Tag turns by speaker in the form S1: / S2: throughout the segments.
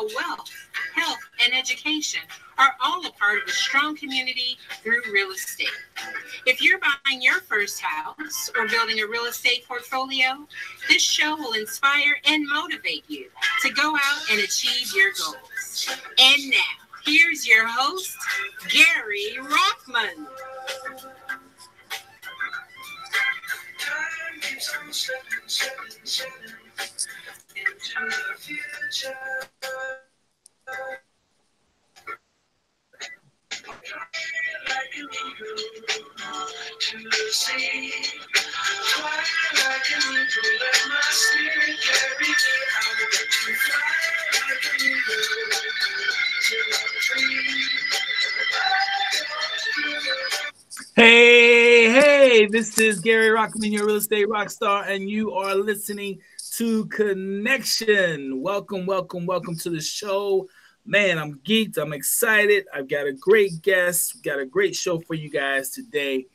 S1: wealth, health, and education are all a part of a strong community through real estate. If you're buying your first house or building a real estate portfolio, this show will inspire and motivate you to go out and achieve your goals. And now, here's your host, Gary Rockman. Time keeps on slipping into the future. Like an eagle to the sea, fly like an eagle, let my spirit carry me. I want to fly like an eagle to the tree. Hey, this is Gary Rockman, your real estate rock star, and you are listening to Connection. Welcome to the show. Man, I'm geeked. I'm excited. I've got a great guest. Got a great show for you guys today.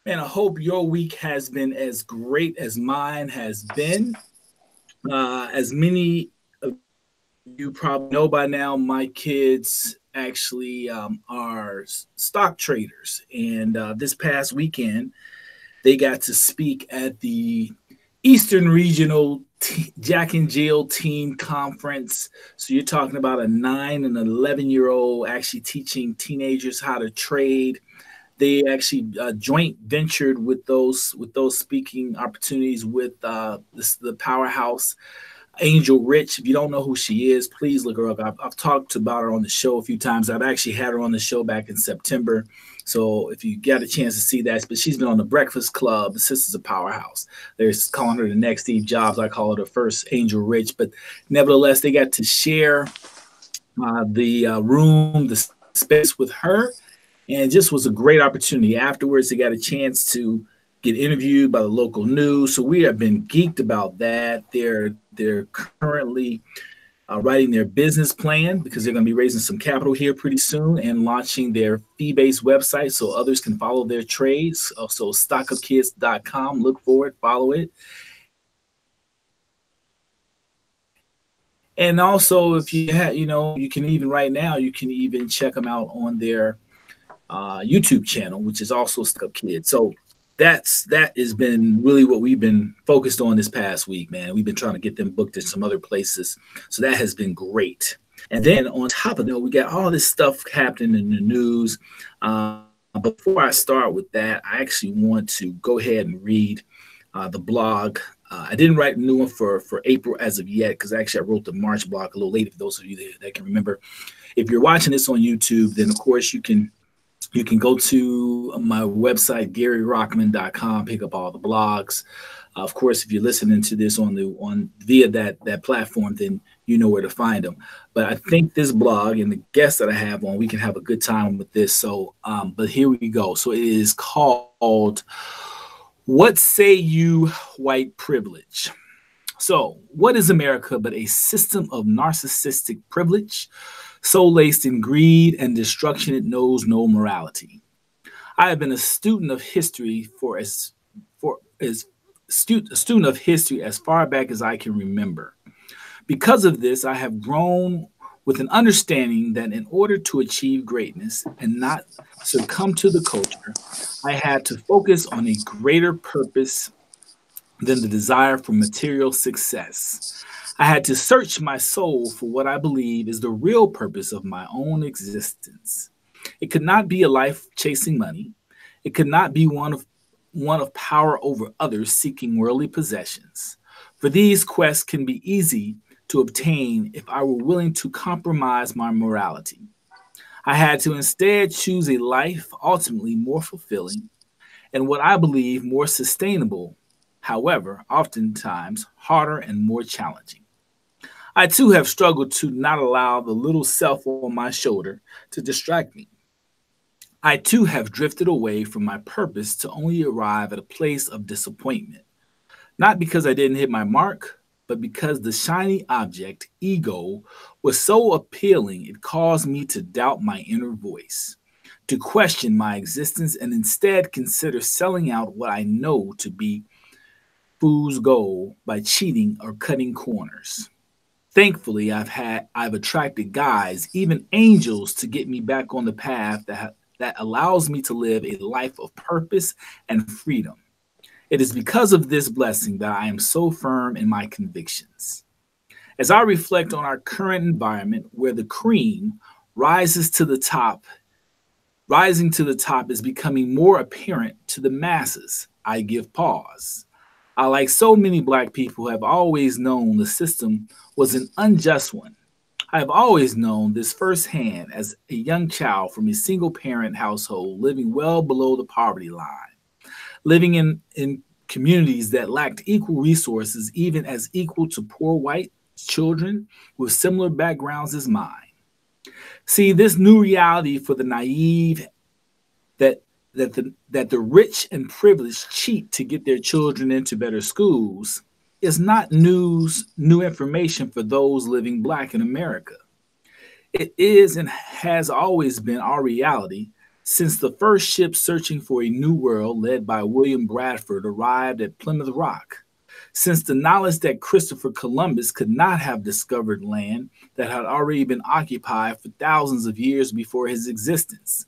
S1: Man, I hope your week has been as great as mine has been. As many of you probably know by now, my kids actually are stock traders. And this past weekend, they got to speak at the Eastern Regional Jack and Jill Teen Conference. So you're talking about a 9 and 11-year-old actually teaching teenagers how to trade. They actually joint ventured with those speaking opportunities with the powerhouse Angel Rich. If you don't know who she is, please look her up. I've talked about her on the show a few times. I've actually had her on the show back in September. So if you got a chance to see that, but she's been on the Breakfast Club, the Sisters of Powerhouse. They're calling her the next Steve Jobs. I call her the first Angel Rich. But nevertheless, they got to share the room, the space with her. And it just was a great opportunity. Afterwards, they got a chance to get interviewed by the local news. So we have been geeked about that. They're currently writing their business plan because they're going to be raising some capital here pretty soon and launching their fee-based website so others can follow their trades. So stockofkids.com, look for it, follow it. And also, if you have, you can even right now, you can even check them out on their YouTube channel, which is also Stock of Kids. So that has been really what we've been focused on this past week, man. We've been trying to get them booked in some other places. So that has been great. And then on top of that, we got all this stuff happening in the news. Before I start with that, I actually want to go ahead and read the blog. I didn't write a new one for April as of yet, because actually I wrote the March blog a little later for those of you that can remember. If you're watching this on YouTube, then of course you can go to my website, GaryRockman.com, pick up all the blogs. Of course, if you're listening to this via that platform, then you know where to find them. But I think this blog and the guests that I have on, we can have a good time with this. So, but here we go. So it is called "What Say You, White Privilege?" So what is America but a system of narcissistic privilege? So laced in greed and destruction, it knows no morality. I have been a student of history a student of history as far back as I can remember. Because of this, I have grown with an understanding that in order to achieve greatness and not succumb to the culture, I had to focus on a greater purpose than the desire for material success. I had to search my soul for what I believe is the real purpose of my own existence. It could not be a life chasing money. It could not be one of power over others seeking worldly possessions. For these quests can be easy to obtain if I were willing to compromise my morality. I had to instead choose a life ultimately more fulfilling and what I believe more sustainable, however, oftentimes harder and more challenging. I too have struggled to not allow the little self on my shoulder to distract me. I too have drifted away from my purpose to only arrive at a place of disappointment, not because I didn't hit my mark, but because the shiny object, ego, was so appealing it caused me to doubt my inner voice, to question my existence, and instead consider selling out what I know to be fool's gold by cheating or cutting corners. Thankfully, I've attracted guys, even angels, to get me back on the path that allows me to live a life of purpose and freedom. It is because of this blessing that I am so firm in my convictions. As I reflect on our current environment where the cream rises to the top, rising to the top is becoming more apparent to the masses, I give pause. I, like so many Black people, have always known the system was an unjust one. I have always known this firsthand as a young child from a single parent household living well below the poverty line, living in communities that lacked equal resources, even as equal to poor white children with similar backgrounds as mine. See, this new reality for the naive that the rich and privileged cheat to get their children into better schools is not new information for those living Black in America. It is and has always been our reality since the first ship searching for a new world led by William Bradford arrived at Plymouth Rock. Since the knowledge that Christopher Columbus could not have discovered land that had already been occupied for thousands of years before his existence.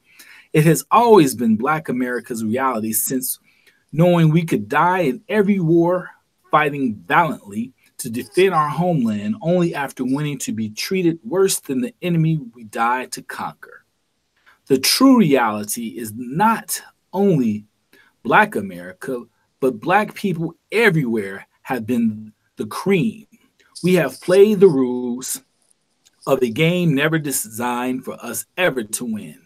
S1: It has always been Black America's reality since knowing we could die in every war fighting valiantly to defend our homeland only after winning to be treated worse than the enemy we died to conquer. The true reality is not only Black America, but Black people everywhere have been the cream. We have played the rules of a game never designed for us ever to win.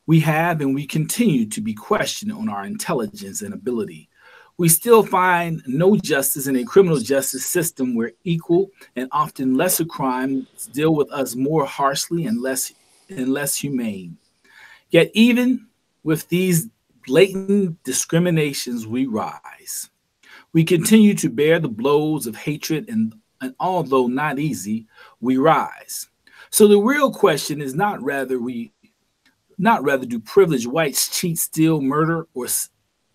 S1: We have and we continue to be questioned on our intelligence and ability. We still find no justice in a criminal justice system where equal and often lesser crimes deal with us more harshly and less humane. Yet even with these blatant discriminations, we rise. We continue to bear the blows of hatred and although not easy, we rise. So the real question is not rather do privileged whites cheat, steal, murder, or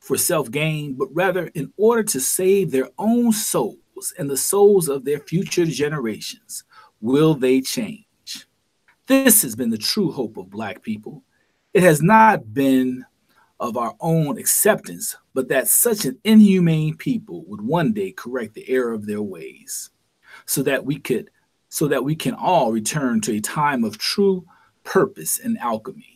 S1: for self-gain, but rather in order to save their own souls and the souls of their future generations, will they change? This has been the true hope of Black people. It has not been of our own acceptance, but that such an inhumane people would one day correct the error of their ways, so that we can all return to a time of true purpose and alchemy.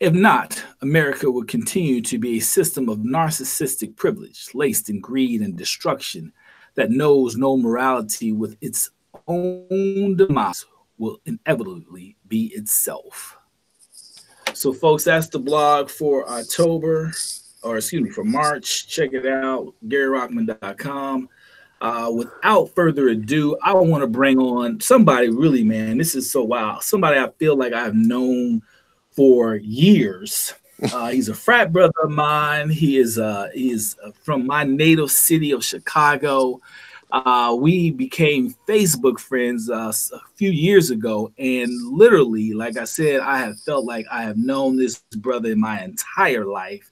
S1: If not, America will continue to be a system of narcissistic privilege, laced in greed and destruction, that knows no morality, with its own demise will inevitably be itself. So, folks, that's the blog for for March. Check it out, GaryRockman.com. Without further ado, I want to bring on somebody really, man, this is so wild. Somebody I feel like I've known for years. He's a frat brother of mine. He is from my native city of Chicago. We became Facebook friends a few years ago, and literally, like I said, I have felt like I have known this brother in my entire life.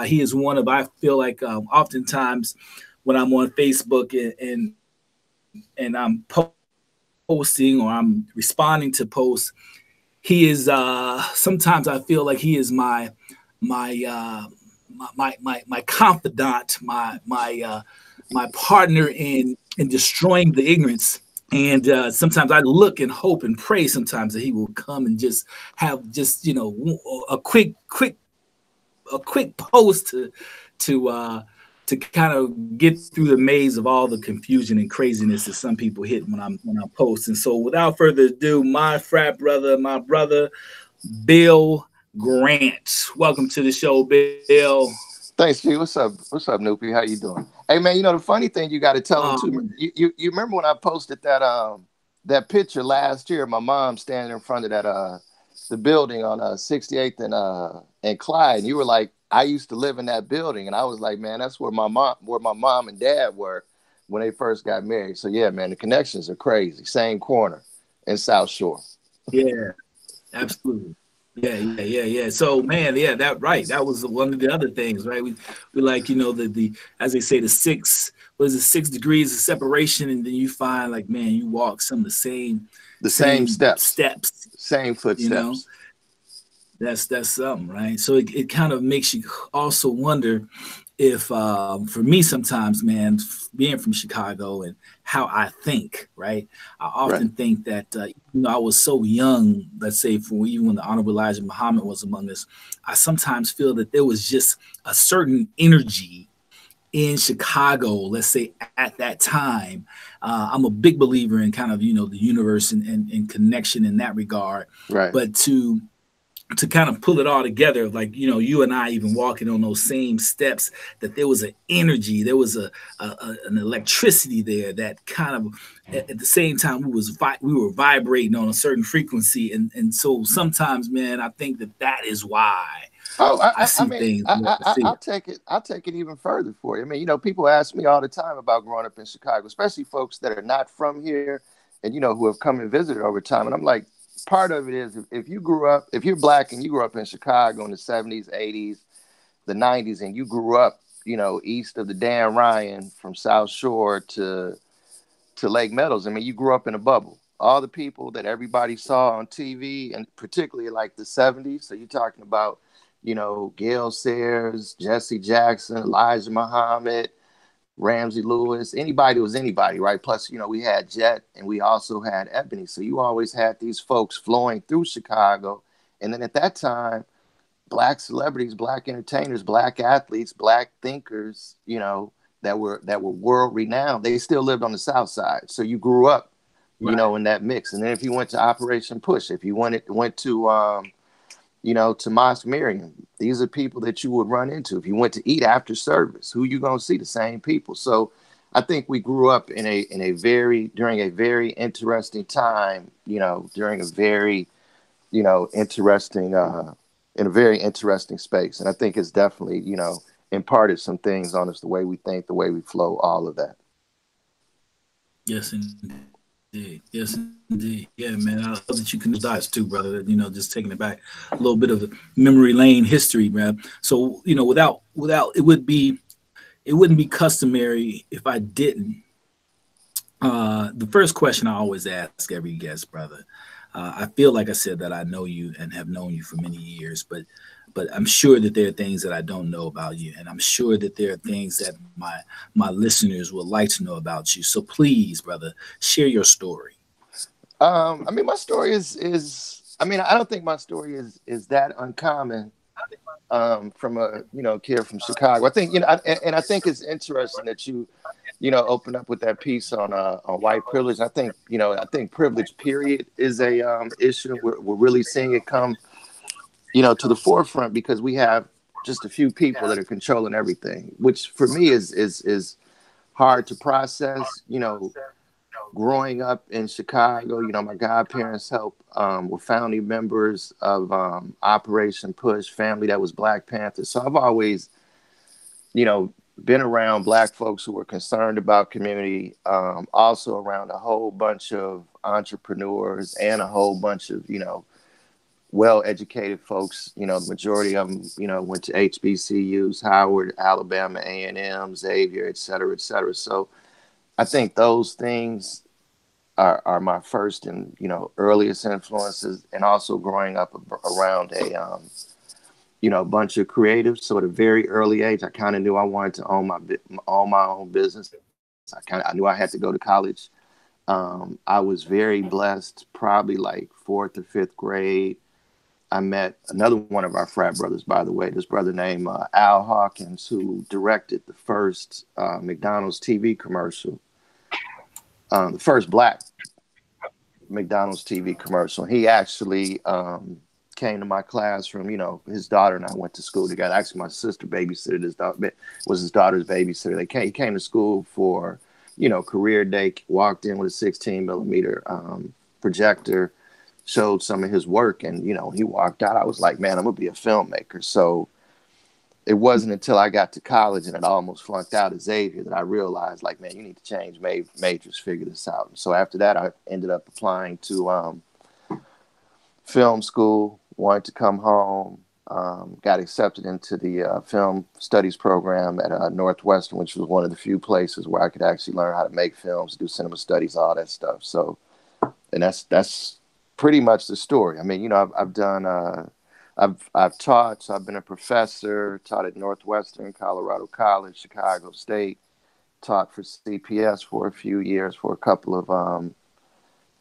S1: He is one of, I feel like oftentimes when I'm on Facebook and I'm posting or I'm responding to posts, he is sometimes I feel like he is my confidant, my partner in destroying the ignorance. And sometimes I look and hope and pray sometimes that he will come and just have a quick post to kind of get through the maze of all the confusion and craziness that some people hit when I'm posting. So without further ado, my frat brother, my brother, Bill Grant. Welcome to the show, Bill.
S2: Thanks, G. What's up? What's up, Noopy? How you doing? Hey, man, the funny thing you got to tell them too. You remember when I posted that picture last year? My mom standing in front of that the building on 68th and Clyde, and you were like, I used to live in that building, and I was like, man, that's where my mom and dad were when they first got married. So yeah, man, the connections are crazy. Same corner in South Shore.
S1: Yeah, absolutely. Yeah. So, man, yeah, that was one of the other things, right? We like, the as they say, the 6 what is it, 6 degrees of separation, and then you find like, man, you walk some of the same steps,
S2: same
S1: you know.
S2: footsteps.
S1: That's something, right? So it kind of makes you also wonder if, for me, sometimes, man, being from Chicago and how I think, right? I
S2: Right.
S1: often think that, I was so young, let's say, for even when the Honorable Elijah Muhammad was among us, I sometimes feel that there was just a certain energy in Chicago, let's say at that time. I'm a big believer in kind of, the universe and connection in that regard.
S2: Right.
S1: But to kind of pull it all together, like, you and I even walking on those same steps, that there was an energy, there was an electricity there that kind of, at the same time, we were vibrating on a certain frequency, and so sometimes, man, I think that is why
S2: Oh,
S1: I
S2: I
S1: see
S2: mean,
S1: things the way I see
S2: I'll
S1: it.
S2: take it. I'll take it even further for you. I mean, people ask me all the time about growing up in Chicago, especially folks that are not from here, and who have come and visited over time. And I'm like, part of it is if you grew up, if you're black and you grew up in Chicago in the '70s, '80s, the '90s, and you grew up, east of the Dan Ryan from South Shore to Lake Meadows. I mean, you grew up in a bubble. All the people that everybody saw on TV, and particularly like the '70s. So you're talking about, Gail Sayers, Jesse Jackson, Elijah Muhammad, Ramsey Lewis, anybody was anybody, right? Plus, we had Jet and we also had Ebony. So you always had these folks flowing through Chicago. And then at that time, black celebrities, black entertainers, black athletes, black thinkers, that were world renowned, they still lived on the South Side. So you grew up,
S1: Right.
S2: in that mix. And then if you went to Operation Push, if you went to Mosque Miriam, these are people that you would run into. If you went to eat after service, who you gonna see? The same people. So I think we grew up during a very interesting time, during a very, interesting in a very interesting space. And I think it's definitely, imparted some things on us, the way we think, the way we flow, all of that.
S1: Yes, indeed. Yes, indeed. Yeah, man. I love that you can do dots too, brother. Just taking it back a little bit of the memory lane history, man. So, without it wouldn't be customary if I didn't. The first question I always ask every guest, brother. I feel like I said that I know you and have known you for many years, but I'm sure that there are things that I don't know about you, and I'm sure that there are things that my listeners would like to know about you. So please, brother, share your story.
S2: I mean, my story I mean, I don't think my story is that uncommon, from a, kid from Chicago. I think, and I think it's interesting that open up with that piece on white privilege. I think privilege period is a issue. We're really seeing it come, to the forefront, because we have just a few people that are controlling everything, which for me is hard to process. Growing up in Chicago, my godparents helped, were founding members of Operation Push, family that was Black Panthers. So I've always, you know, been around Black folks who were concerned about community, also around a whole bunch of entrepreneurs and a whole bunch of, well-educated folks. The majority of them, went to HBCUs, Howard, Alabama, A&M, Xavier, et cetera, et cetera. So I think those things are my first and, earliest influences, and also growing up around a bunch of creatives. So at a very early age, I kind of knew I wanted to own my own business. I knew I had to go to college. I was very blessed, probably like fourth or fifth grade. I met another one of our frat brothers, by the way, this brother named Al Hawkins, who directed the first McDonald's TV commercial, the first Black McDonald's TV commercial. He actually came to my classroom. His daughter and I went to school together. Actually, my sister babysitted his daughter, was his daughter's babysitter. He came to school for, career day, walked in with a 16 millimeter projector, showed some of his work, and, he walked out. I was like, man, I'm going to be a filmmaker. So it wasn't until I got to college and it almost flunked out of Xavier that I realized, like, man, you need to change majors, figure this out. And so after that, I ended up applying to film school, wanted to come home, got accepted into the film studies program at Northwestern, which was one of the few places where I could actually learn how to make films, do cinema studies, all that stuff. So, and that's pretty much the story. I mean, you know, I've done, I've taught. So I've been a professor, taught at Northwestern, Colorado College, Chicago State, taught for CPS for a few years for a couple of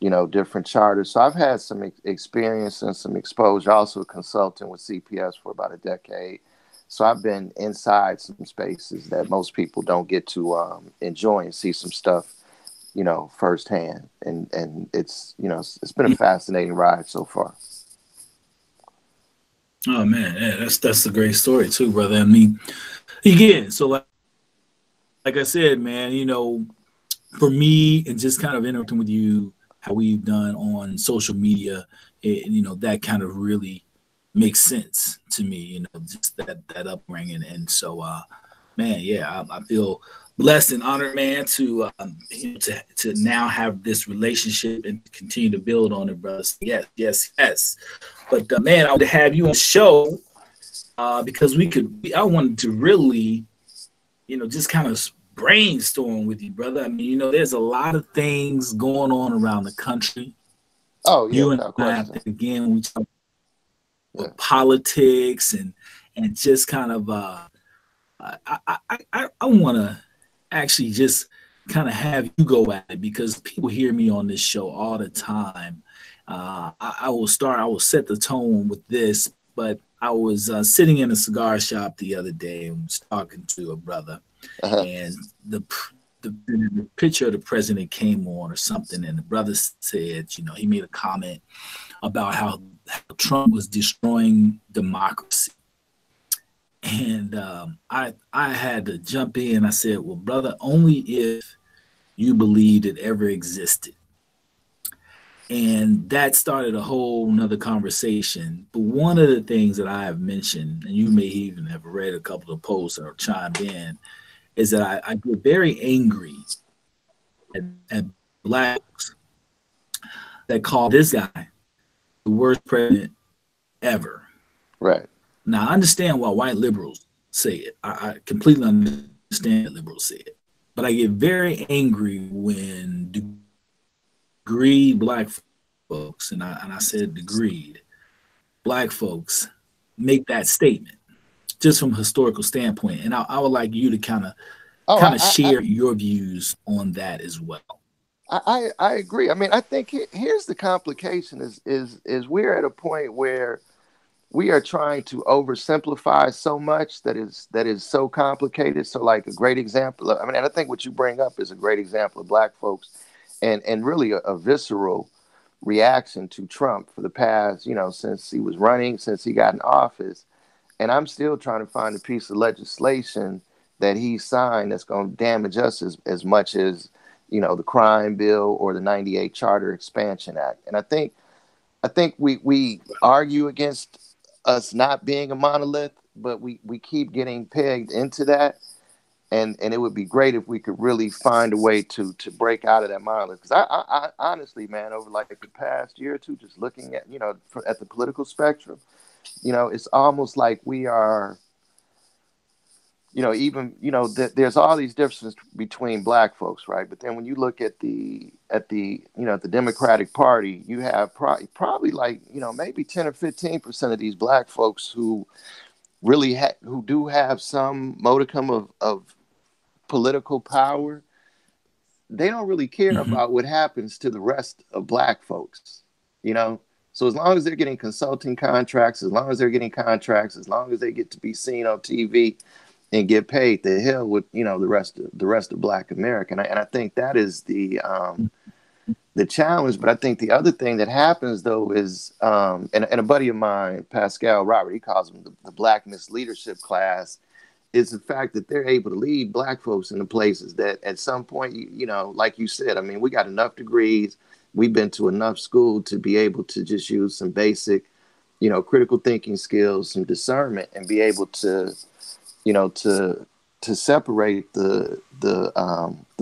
S2: you know, different charters. So I've had some experience and some exposure, also consulting with CPS for about a decade. So I've been inside some spaces that most people don't get to enjoy and see some stuff, you know, firsthand. And it's, you know, it's been a fascinating ride so far.
S1: Oh man, yeah, that's a great story too, brother. I mean, again, so like I said, man, you know, for me and just kind of interacting with you, how we've done on social media, you know, that kind of really makes sense to me, you know, just that upbringing. And so, man, yeah, I feel blessed and honored, man, to you know, to now have this relationship and continue to build on it, brothers. Yes, yes, yes. But man, I would have you on the show because I wanted to really, you know, just kind of brainstorm with you, brother. I mean, you know, there's a lot of things going on around the country.
S2: Oh yeah,
S1: You and
S2: without
S1: I have
S2: question.
S1: to, again, we talk
S2: Yeah.
S1: about politics and just kind of I want to actually just kind of have you go at it because people hear me on this show all the time. I will set the tone with this, but I was sitting in a cigar shop the other day and was talking to a brother,
S2: Uh-huh.
S1: and the picture of the president came on or something, and the brother said, you know, he made a comment about how Trump was destroying democracy. And I had to jump in. I said, well, brother, only if you believed it ever existed. And that started a whole nother conversation. But one of the things that I have mentioned, and you may even have read a couple of posts or chimed in, is that I get very angry at blacks that call this guy the worst president ever.
S2: Right.
S1: Now, I understand why white liberals say it. I completely understand that liberals say it. But I get very angry when degreed black folks, and I said degreed, black folks make that statement just from a historical standpoint. And I would like you to
S2: Oh,
S1: kind of share your views on that as well.
S2: I agree. I mean, I think here's the complication is we're at a point where we are trying to oversimplify so much that is so complicated. So like a great example, I mean, and I think what you bring up is a great example of black folks and really a visceral reaction to Trump for the past, you know, since he was running, since he got in office. And I'm still trying to find a piece of legislation that he signed that's going to damage us as much as, you know, the crime bill or the 98 Charter Expansion Act. And I think we argue against us not being a monolith, but we keep getting pegged into that. And it would be great if we could really find a way to break out of that monolith. Because I honestly, man, over like the past year or two, just looking at, you know, at the political spectrum, you know, it's almost like we are, you know, even, you know, there's all these differences between black folks, right? But then when you look at you know, at the Democratic Party, you have probably like, you know, maybe 10 or 15% of these black folks who really who do have some modicum of political power. They don't really care
S1: Mm-hmm.
S2: about what happens to the rest of black folks, you know? So as long as they're getting consulting contracts, as long as they're getting contracts, as long as they get to be seen on TV and get paid, the hell with, you know, the rest of Black America. And I think that is the challenge. But I think the other thing that happens though is and a buddy of mine, Pascal Robert, he calls them the Blackness leadership class, is the fact that they're able to lead black folks into places that at some point, you know, like you said, I mean, we got enough degrees, we've been to enough school to be able to just use some basic, you know, critical thinking skills, some discernment, and be able to, you know, to separate the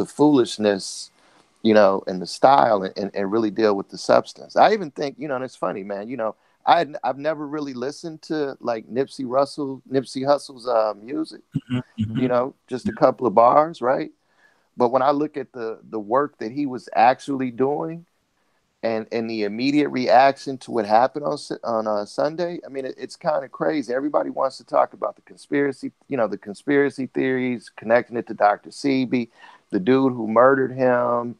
S2: foolishness, you know, and the style, and really deal with the substance. I even think, you know, and it's funny, man, you know, I've never really listened to like Nipsey Hussle's music, you know, just a couple of bars, right? But when I look at the work that he was actually doing, and the immediate reaction to what happened on Sunday, I mean, it's kind of crazy. Everybody wants to talk about the conspiracy, you know, the conspiracy theories, connecting it to Dr. Sebi, the dude who murdered him.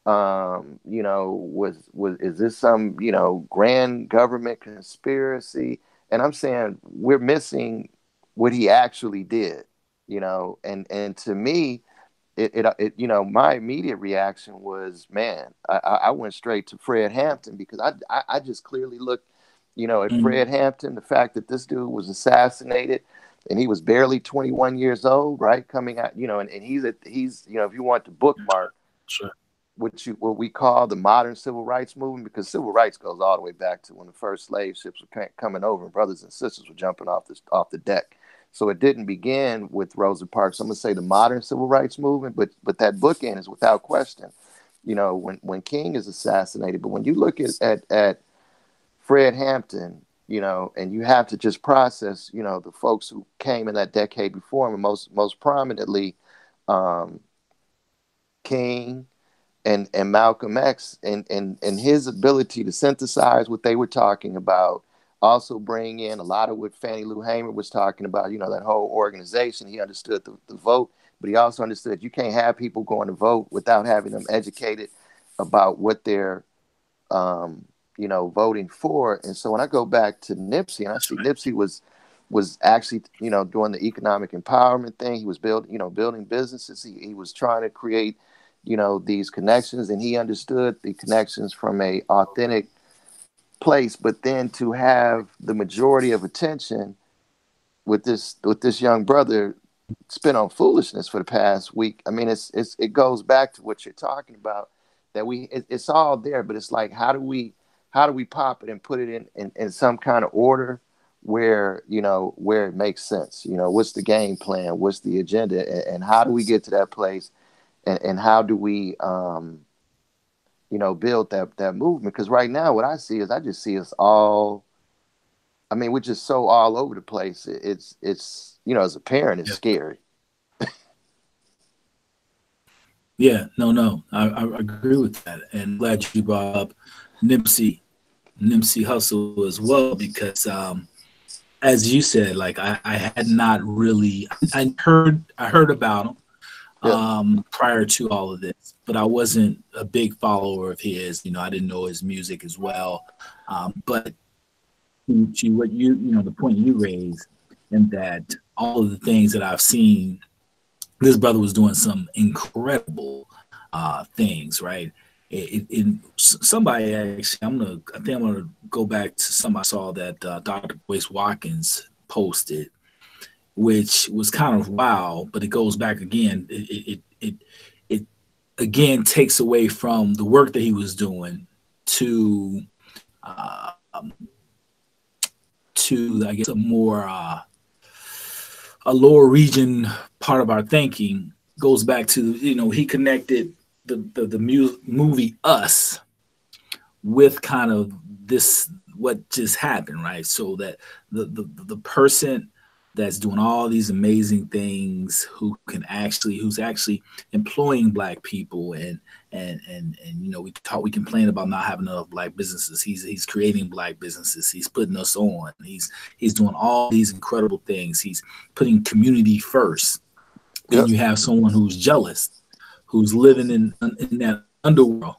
S2: You know, was is this some, you know, grand government conspiracy? And I'm saying we're missing what he actually did, you know, and to me, it you know, my immediate reaction was, man, I went straight to Fred Hampton, because I just clearly looked, you know, at Fred Hampton, the fact that this dude was assassinated and he was barely 21 years old, right? Coming out, you know, and he's you know, if you want to bookmark,
S1: Sure.
S2: what we call the modern civil rights movement, because civil rights goes all the way back to when the first slave ships were coming over and brothers and sisters were jumping off the deck. So it didn't begin with Rosa Parks. I'm gonna say the modern civil rights movement, but that bookend is without question, you know, when King is assassinated. But when you look at Fred Hampton, you know, and you have to just process, you know, the folks who came in that decade before him, and most prominently King and Malcolm X, and his ability to synthesize what they were talking about, also bring in a lot of what Fannie Lou Hamer was talking about, you know, that whole organization. He understood the vote, but he also understood you can't have people going to vote without having them educated about what they're, you know, voting for. And so when I go back to Nipsey, and I see Nipsey was actually, you know, doing the economic empowerment thing. He was building businesses. He was trying to create, you know, these connections, and he understood the connections from a authentic place. But then to have the majority of attention with this young brother spent on foolishness for the past week, I mean, it goes back to what you're talking about, that it's all there, but it's like, how do we pop it and put it in some kind of order where, you know, where it makes sense? You know, what's the game plan, what's the agenda, and how do we get to that place, and how do we you know, build that movement? Because right now what I see is, I just see us all, I mean, we're just so all over the place. It's you know, as a parent, it's scary.
S1: Yeah, no, I agree with that, and glad you brought up Nipsey Hussle as well, because as you said, like I had not really, I heard about him prior to all of this, but I wasn't a big follower of his. You know, I didn't know his music as well. But to what you know, the point you raised, and that all of the things that I've seen, this brother was doing some incredible things, right? Somebody actually, I think I'm gonna go back to some I saw that Dr. Boyce Watkins posted, which was kind of wow, but it goes back again. It again takes away from the work that he was doing to I guess a lower region part of our thinking. Goes back to, you know, he connected the movie Us with kind of this, what just happened, right? So that the person that's doing all these amazing things, who's actually employing Black people, and you know, we complain about not having enough Black businesses. He's creating Black businesses. He's putting us on. He's doing all these incredible things. He's putting community first. Then you have someone who's jealous, who's living in that underworld,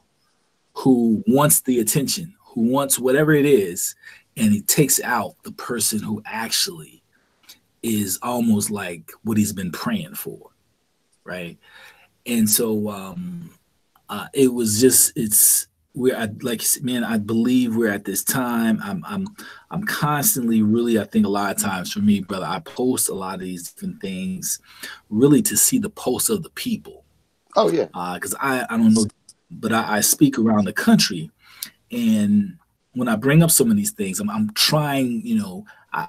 S1: who wants the attention, who wants whatever it is, and he takes out the person who actually is almost like what he's been praying for, right? And so it was just, man, I believe we're at this time. I'm constantly, really, I think a lot of times for me, brother, I post a lot of these different things really to see the pulse of the people.
S2: Oh yeah.
S1: Because I don't know, but I speak around the country, and when I bring up some of these things, I'm trying, you know, I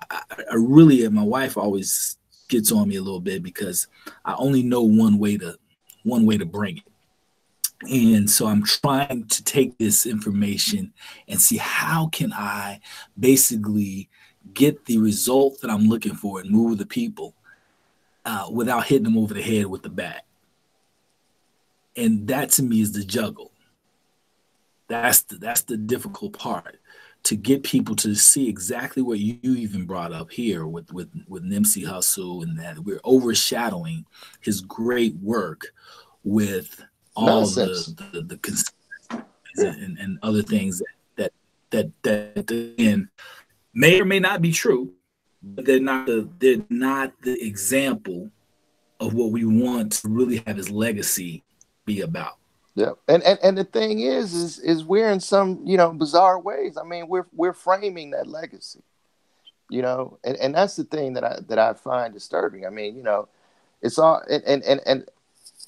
S1: really, and my wife always gets on me a little bit, because I only know one way to bring it. And so I'm trying to take this information and see how can I basically get the result that I'm looking for and move the people without hitting them over the head with the bat. And that to me is the juggle. That's the difficult part, to get people to see exactly what you even brought up here with Nipsey Hussle, and that we're overshadowing his great work with all
S2: Nonsense.
S1: the and other things that again may or may not be true, but they're not the example of what we want to really have his legacy be about.
S2: Yeah, and the thing is we're in some, you know, bizarre ways. I mean, we're framing that legacy, you know, and that's the thing that I find disturbing. I mean, you know, it's all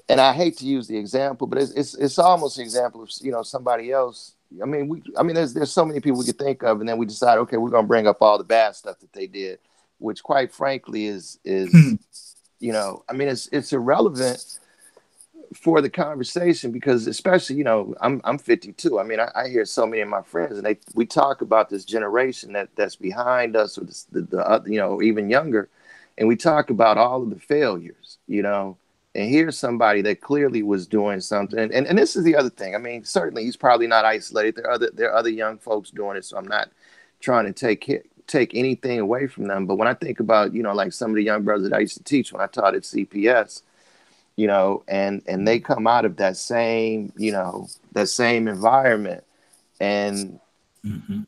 S2: and I hate to use the example, but it's almost an example of, you know, somebody else. I mean, there's so many people we could think of, and then we decide, okay, we're gonna bring up all the bad stuff that they did, which, quite frankly, is you know, I mean, it's irrelevant for the conversation, because, especially, you know, I'm 52. I mean, I hear so many of my friends, and we talk about this generation that's behind us, or the you know, even younger, and we talk about all of the failures, you know. And here's somebody that clearly was doing something, and this is the other thing. I mean, certainly he's probably not isolated. There are other young folks doing it, so I'm not trying to take anything away from them. But when I think about, you know, like some of the young brothers that I used to teach when I taught at CPS, you know, and they come out of that same, you know, that same environment, and
S1: Mm-hmm.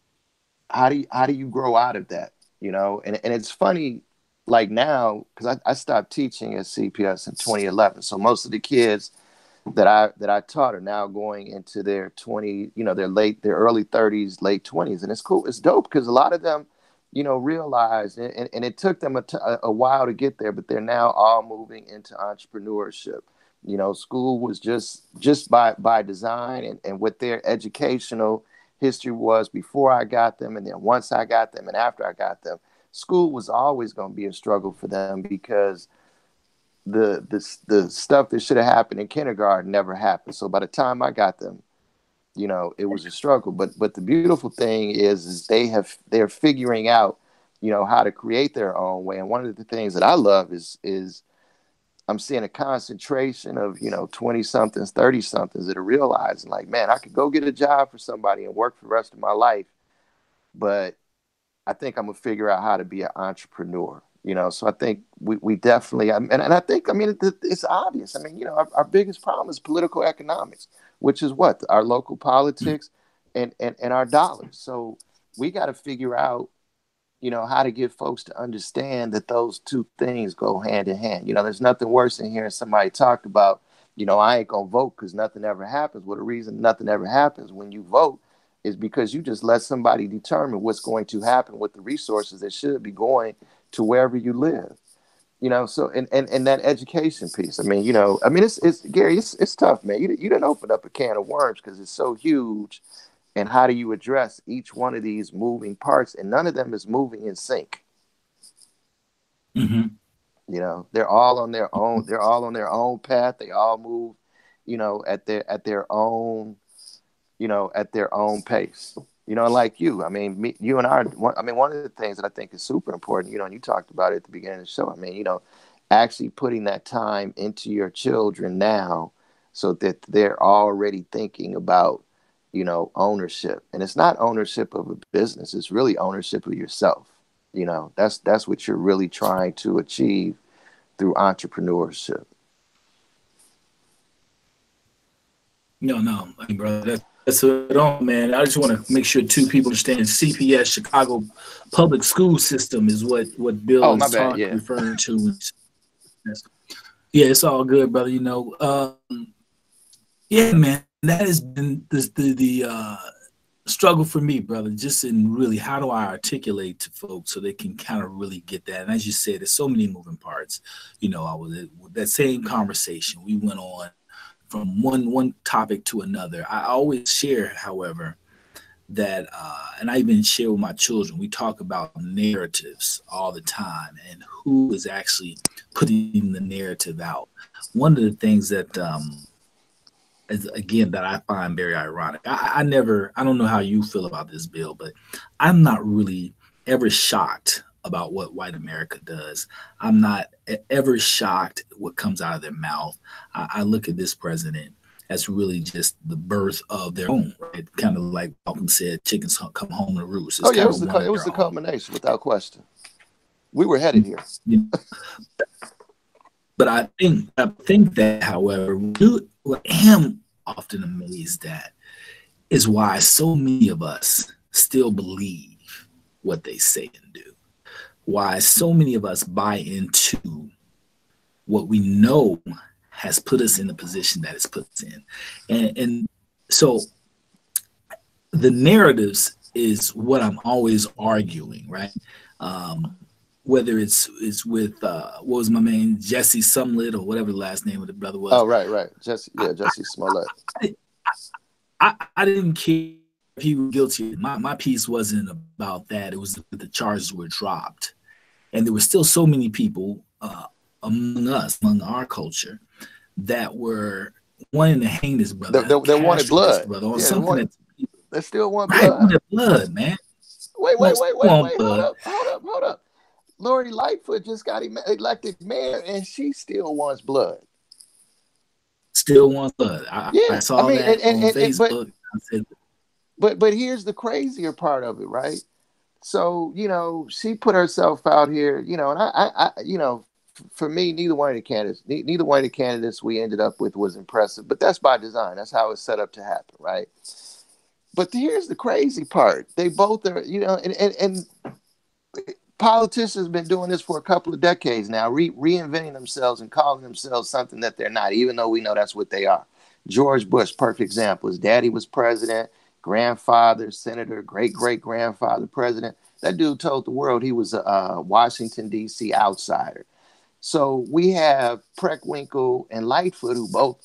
S2: how do you grow out of that, you know? And it's funny, like now, because I stopped teaching at CPS in 2011, so most of the kids that I taught are now going into their 20, you know, their early 30s, late 20s, and it's cool, it's dope, because a lot of them, you know, realized, and it took them a while to get there, but they're now all moving into entrepreneurship. You know, school was just by design, and what their educational history was before I got them, and then once I got them, and after I got them, school was always going to be a struggle for them, because the stuff that should have happened in kindergarten never happened. So by the time I got them, you know, it was a struggle. But the beautiful thing is they're figuring out, you know, how to create their own way. And one of the things that I love is I'm seeing a concentration of, you know, 20 somethings, 30 somethings that are realizing, like, man, I could go get a job for somebody and work for the rest of my life, but I think I'm gonna figure out how to be an entrepreneur. You know, so I think we definitely, and I think, I mean, it's obvious. I mean, you know, our biggest problem is political economics, which is what our local politics and our dollars. So we got to figure out, you know, how to get folks to understand that those two things go hand in hand. You know, there's nothing worse than hearing somebody talk about, you know, I ain't gonna vote because nothing ever happens. Well, the reason nothing ever happens when you vote is because you just let somebody determine what's going to happen with the resources that should be going to wherever you live. You know, so and that education piece. I mean, you know, I mean, it's Gary, it's tough, man. You didn't open up a can of worms because it's so huge. And how do you address each one of these moving parts? And none of them is moving in sync.
S1: Mm-hmm.
S2: You know, they're all on their own. They're all on their own path. They all move, you know, at their own, you know, at their own pace. You know, like you. I mean, you and I mean, one of the things that I think is super important, you know, and you talked about it at the beginning of the show. I mean, you know, actually putting that time into your children now, so that they're already thinking about, you know, ownership. And it's not ownership of a business. It's really ownership of yourself. You know, that's what you're really trying to achieve through entrepreneurship.
S1: No, I mean, brother, that's it on, man. I just want to make sure two people understand CPS, Chicago Public School System, is what Bill
S2: Oh, my
S1: is
S2: bad. Yeah.
S1: referring to. Yeah, it's all good, brother. You know, yeah, man, that has been the struggle for me, brother. Just in really, how do I articulate to folks so they can kind of really get that? And as you said, there's so many moving parts. You know, I was that same conversation. We went on from one topic to another. I always share, however, that and I even share with my children. We talk about narratives all the time and who is actually putting the narrative out. One of the things that again, that I find very ironic. I don't know how you feel about this bill, but I'm not really ever shocked about what white America does. I'm not ever shocked what comes out of their mouth. I look at this president as really just the birth of their own, right? Kind of like Malcolm said, chickens come home to roost. It's
S2: Oh yeah,
S1: kind of one
S2: it
S1: of
S2: was
S1: their
S2: the
S1: own.
S2: culmination, without question. We were headed here.
S1: But I think that, however, what I am often amazed at is why so many of us still believe what they say and do. Why so many of us buy into what we know has put us in the position that it's put us in. And so the narratives is what I'm always arguing, right? Whether it's with what was my man, Jesse Sumlett, or whatever the last name of the brother was.
S2: Oh, right. Jesse Smollett.
S1: I didn't care if he was guilty. My piece wasn't about that. It was that the charges were dropped. And there were still so many people among us, among our culture, that were wanting to hang this brother.
S2: They wanted blood.
S1: Brother, on something
S2: they still want
S1: blood.
S2: Right, wanted
S1: blood, man.
S2: Wait. Hold up. Lori Lightfoot just got elected mayor, and she still wants blood.
S1: Still wants blood. I saw that on Facebook.
S2: But here's the crazier part of it, right? So, she put herself out here, and I for me, neither one of the candidates we ended up with was impressive, but that's by design. That's how it's set up to happen, right? But here's the crazy part. They both are, and politicians have been doing this for a couple of decades now, reinventing themselves and calling themselves something that they're not, even though we know that's what they are. George Bush, perfect example. His daddy was president, grandfather, senator, great-great-grandfather, president. That dude told the world he was a Washington, D.C. outsider. So we have Preckwinkle and Lightfoot, who both,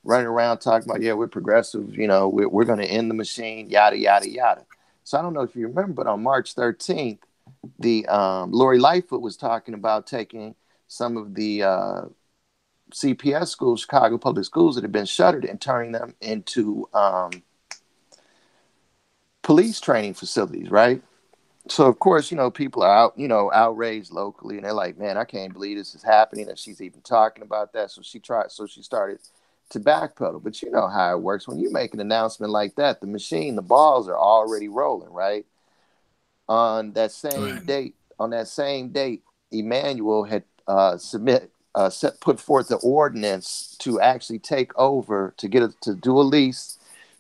S2: running around talking about, yeah, we're progressive, we're going to end the machine, yada, yada, yada. So I don't know if you remember, but on March 13th, the Lori Lightfoot was talking about taking some of the CPS schools, Chicago public schools that have been shuttered, and turning them into police training facilities, right? So of course, people are out, outraged locally, and they're like, man, I can't believe this is happening, that she's even talking about that. So she started to backpedal. But you know how it works. When you make an announcement like that, the balls are already rolling, right? On that same date, Emanuel had put forth the ordinance to actually take over, to do a lease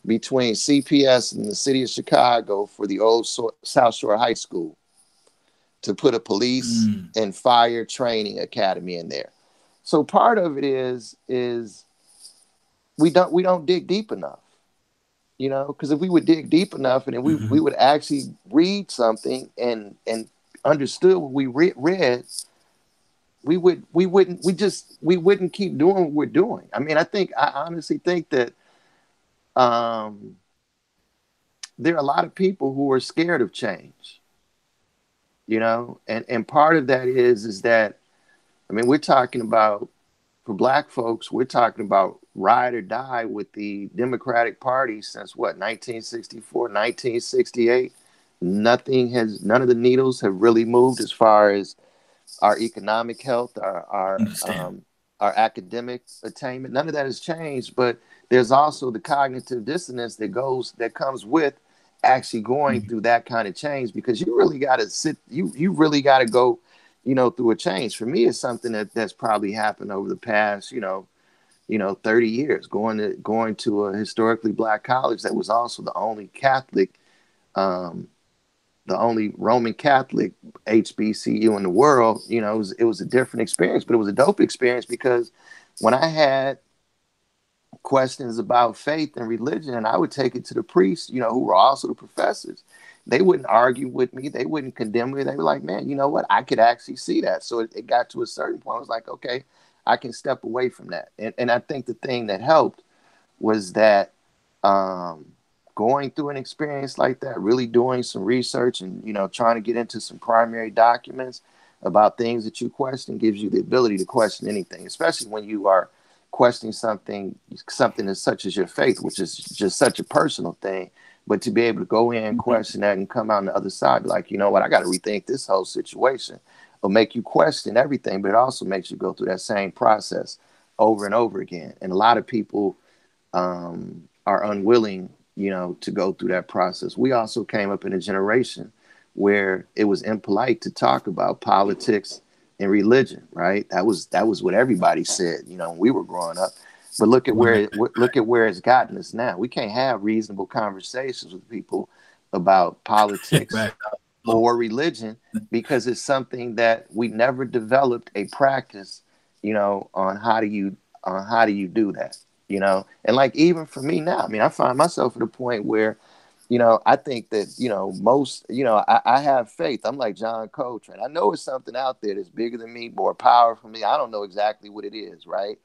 S2: between CPS and the city of Chicago for the old South Shore High School, to put a police and fire training academy in there. So part of it is we don't dig deep enough. Because if we would dig deep enough, and we would actually read something and understood what we read, we wouldn't keep doing what we're doing. I mean, I honestly think that there are a lot of people who are scared of change, and part of that is that, I mean, we're talking about, for Black folks, we're talking about ride or die with the Democratic Party since 1964, 1968. None of the needles have really moved as far as our economic health, our academic attainment. None of that has changed, but there's also the cognitive dissonance that comes with actually going through that kind of change, because you really got to you really got to go, through a change. For me, it's something that's probably happened over the past, 30 years, going to a historically Black college that was also the only Catholic, the only Roman Catholic HBCU in the world. It was a different experience, but it was a dope experience, because when I had questions about faith and religion, and I would take it to the priests, who were also the professors, they wouldn't argue with me. They wouldn't condemn me. They were like, man, you know what? I could actually see that. So it got to a certain point. I was like, okay, I can step away from that. And I think the thing that helped was that going through an experience like that, really doing some research and, trying to get into some primary documents about things that you question, gives you the ability to question anything, especially when you are questioning something as such as your faith, which is just such a personal thing. But to be able to go in, question that, and come out on the other side, like, you know what, I got to rethink this whole situation. It'll make you question everything, but it also makes you go through that same process over and over again. And a lot of people are unwilling, you know, to go through that process. We also came up in a generation where it was impolite to talk about politics and religion, right? That was what everybody said, you know, when we were growing up. But look at where it's gotten us now. We can't have reasonable conversations with people about politics
S1: Right.
S2: or religion because it's something that we never developed a practice, you know, on how do you do that, you know? And like, even for me now, I mean, I find myself at a point where, you know, I think that, you know, most, you know, I have faith. I'm like John Coltrane. I know it's something out there that's bigger than me, more powerful than me. I don't know exactly what it is, right?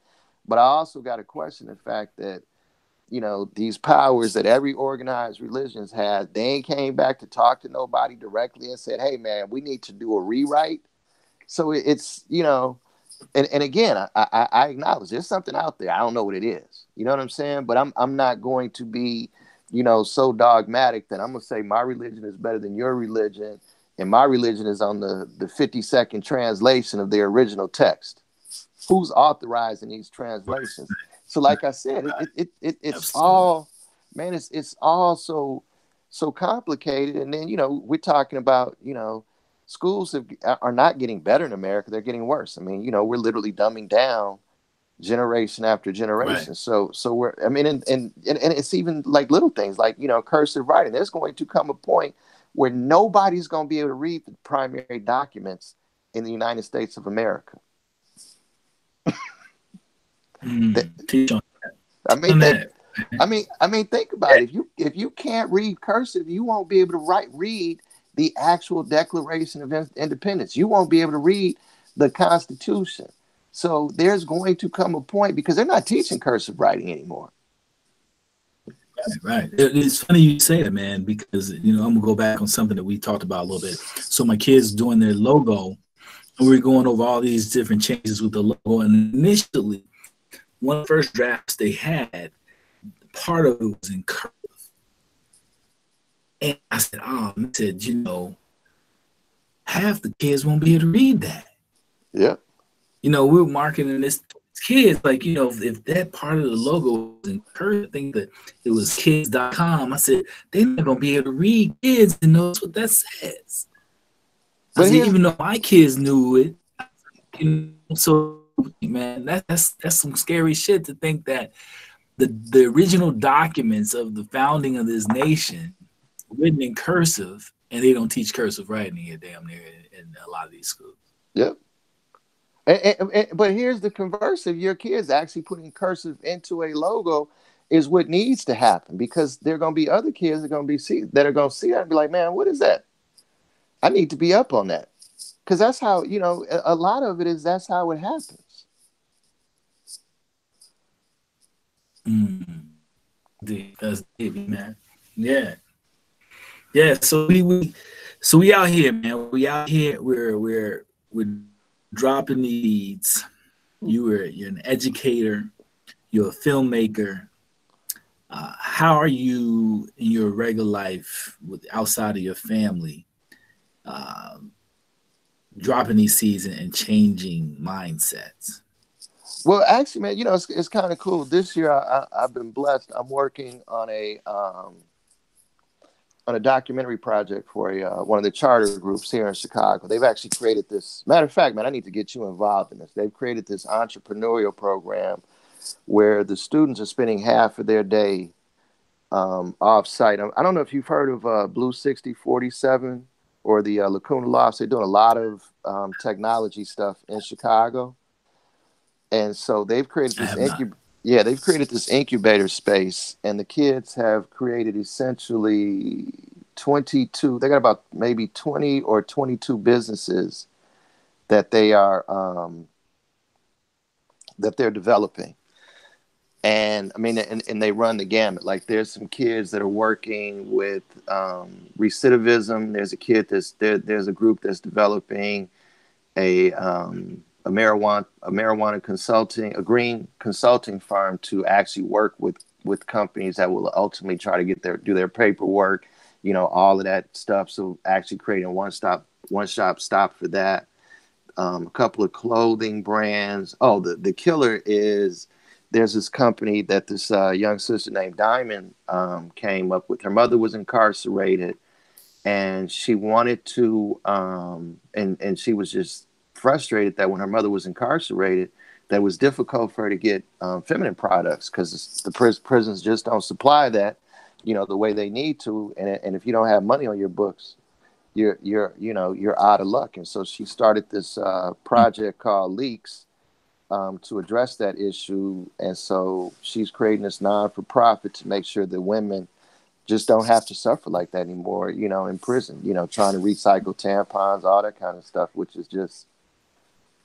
S2: But I also got to question the fact that, you know, these powers that every organized religions has, they ain't came back to talk to nobody directly and said, hey, man, we need to do a rewrite. So it's, you know, and again, I acknowledge there's something out there. I don't know what it is. You know what I'm saying? But I'm not going to be, you know, so dogmatic that I'm going to say my religion is better than your religion. And my religion is on the 52nd translation of the original text. Who's authorizing these translations? So like I said, it's all, man, it's all so complicated. And then, you know, we're talking about, you know, schools are not getting better in America. They're getting worse. I mean, you know, we're literally dumbing down generation after generation. Right. So we're, I mean, and it's even like little things like, you know, cursive writing. There's going to come a point where nobody's going to be able to read the primary documents in the United States of America. I mean, think about it. If you can't read cursive, you won't be able to read the actual Declaration of Independence. You won't be able to read the Constitution. So there's going to come a point, because they're not teaching cursive writing anymore.
S1: Right. It's funny you say that, man, because, you know, I'm gonna go back on something that we talked about a little bit. So my kids doing their logo, and we're going over all these different changes with the logo. And initially, one of the first drafts they had, part of it was in cursive. And I said, you know, half the kids won't be able to read that.
S2: Yeah.
S1: You know, we're marketing this to kids, like, you know, if that part of the logo was in cursive, I think that it was kids.com. I said, they're not going to be able to read kids and know what that says. But even though my kids knew it, you know, so, man, that's some scary shit to think that the original documents of the founding of this nation written in cursive, and they don't teach cursive writing here damn near in a lot of these schools.
S2: Yep. But here's the converse: if your kids actually putting cursive into a logo is what needs to happen, because there are going to be other kids that are going to see that and be like, man, what is that? I need to be up on that. Because that's how, you know, a lot of it is, that's how it happens.
S1: That's it, man. Yeah. Yeah. So we out here, man. We out here. We're dropping the leads. You're an educator. You're a filmmaker. How are you in your regular life outside of your family? Dropping these seeds and changing mindsets?
S2: Well, actually, man, you know, it's kind of cool. This year, I've been blessed. I'm working on a documentary project for one of the charter groups here in Chicago. They've actually created this. Matter of fact, man, I need to get you involved in this. They've created this entrepreneurial program where the students are spending half of their day off-site. I don't know if you've heard of Blue 6047 or the Lacuna Lofts. They're doing a lot of technology stuff in Chicago. And so they've created this incubator space, and the kids have created essentially 22. They got about maybe 20 or 22 businesses that they're developing. And I mean, and they run the gamut. Like, there's some kids that are working with recidivism. There's a group that's developing a a green consulting firm to actually work with companies that will ultimately try to do their paperwork, all of that stuff. So actually creating one shop stop for that. A couple of clothing brands. Oh, the killer is there's this company that this young sister named Diamond came up with. Her mother was incarcerated, and she wanted to, and she was just frustrated that when her mother was incarcerated, that it was difficult for her to get feminine products because the prisons just don't supply that, the way they need to. And if you don't have money on your books, you're out of luck. And so she started this project called Leaks to address that issue. And so she's creating this non-for-profit to make sure that women just don't have to suffer like that anymore, in prison, trying to recycle tampons, all that kind of stuff, which is just,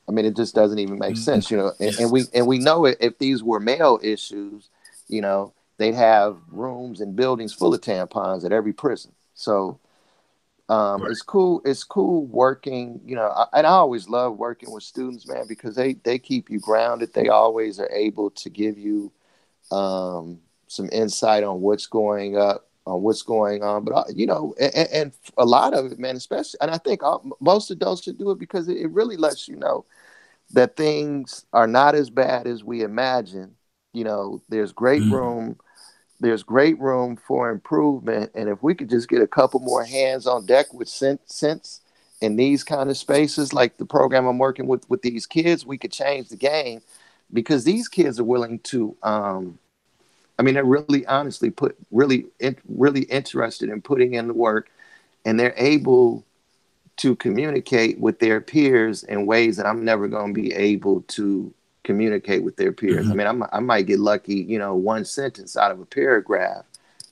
S2: it just doesn't even make sense, and we know it, if these were male issues, they'd have rooms and buildings full of tampons at every prison. So it's cool working, and I always love working with students, man, because they keep you grounded. They always are able to give you some insight on what's going on. But and a lot of it, man, especially, and I think most adults should do it because it really lets you know that things are not as bad as we imagine. There's great room. There's great room for improvement. And if we could just get a couple more hands on deck with sense in these kind of spaces, like the program I'm working with these kids, we could change the game, because these kids are willing to, they're really honestly really interested in putting in the work, and they're able to communicate with their peers in ways that I'm never going to be able to communicate with their peers. Mm-hmm. I might get lucky, one sentence out of a paragraph,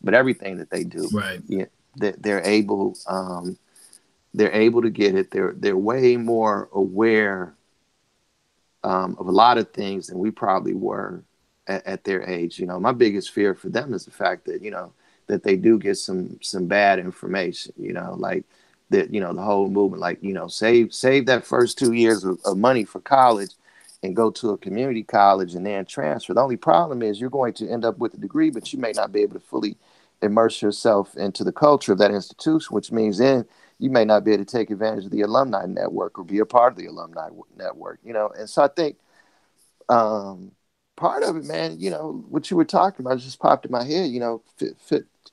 S2: but everything that they do,
S1: right?
S2: They're able to get it. They're way more aware of a lot of things than we probably were at their age. My biggest fear for them is the fact that that they do get some bad information. Like that. The whole movement, like save that first 2 years of money for college and go to a community college and then transfer. The only problem is you're going to end up with a degree, but you may not be able to fully immerse yourself into the culture of that institution, which means then you may not be able to take advantage of the alumni network or be a part of the alumni network, And so I think part of it, man, what you were talking about just popped in my head,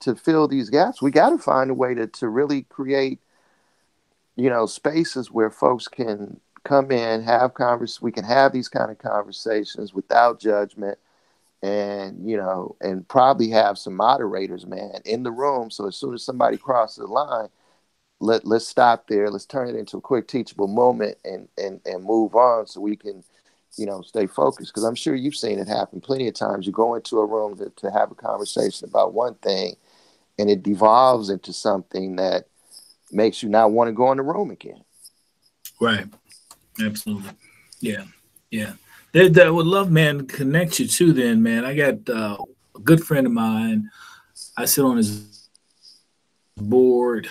S2: to fill these gaps, we got to find a way to really create, spaces where folks can come in, we can have these kind of conversations without judgment, and and probably have some moderators, man, in the room. So as soon as somebody crosses the line, let's stop there. Let's turn it into a quick teachable moment and move on, so we can, stay focused. Because I'm sure you've seen it happen plenty of times. You go into a room to have a conversation about one thing, and it devolves into something that makes you not want to go in the room again.
S1: Right. Absolutely. Yeah. That would love, man, to connect you too then, man. I got a good friend of mine. I sit on his board,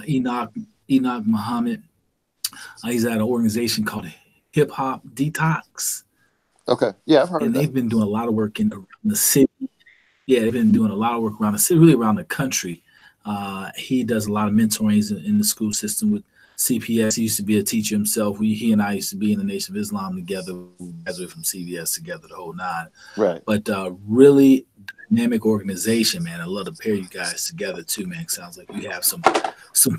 S1: Enoch Muhammad. He's at an organization called Hip Hop Detox.
S2: Okay. Yeah, I've heard of that.
S1: And they've been doing a lot of work in the city. Yeah, they've been doing a lot of work around the city, really around the country. He does a lot of mentoring in the school system with CPS. He used to be a teacher himself. He and I used to be in the Nation of Islam together. We graduated from CVS together, the whole nine.
S2: Right.
S1: But really dynamic organization, man. I love to pair you guys together too, man. Sounds like you have some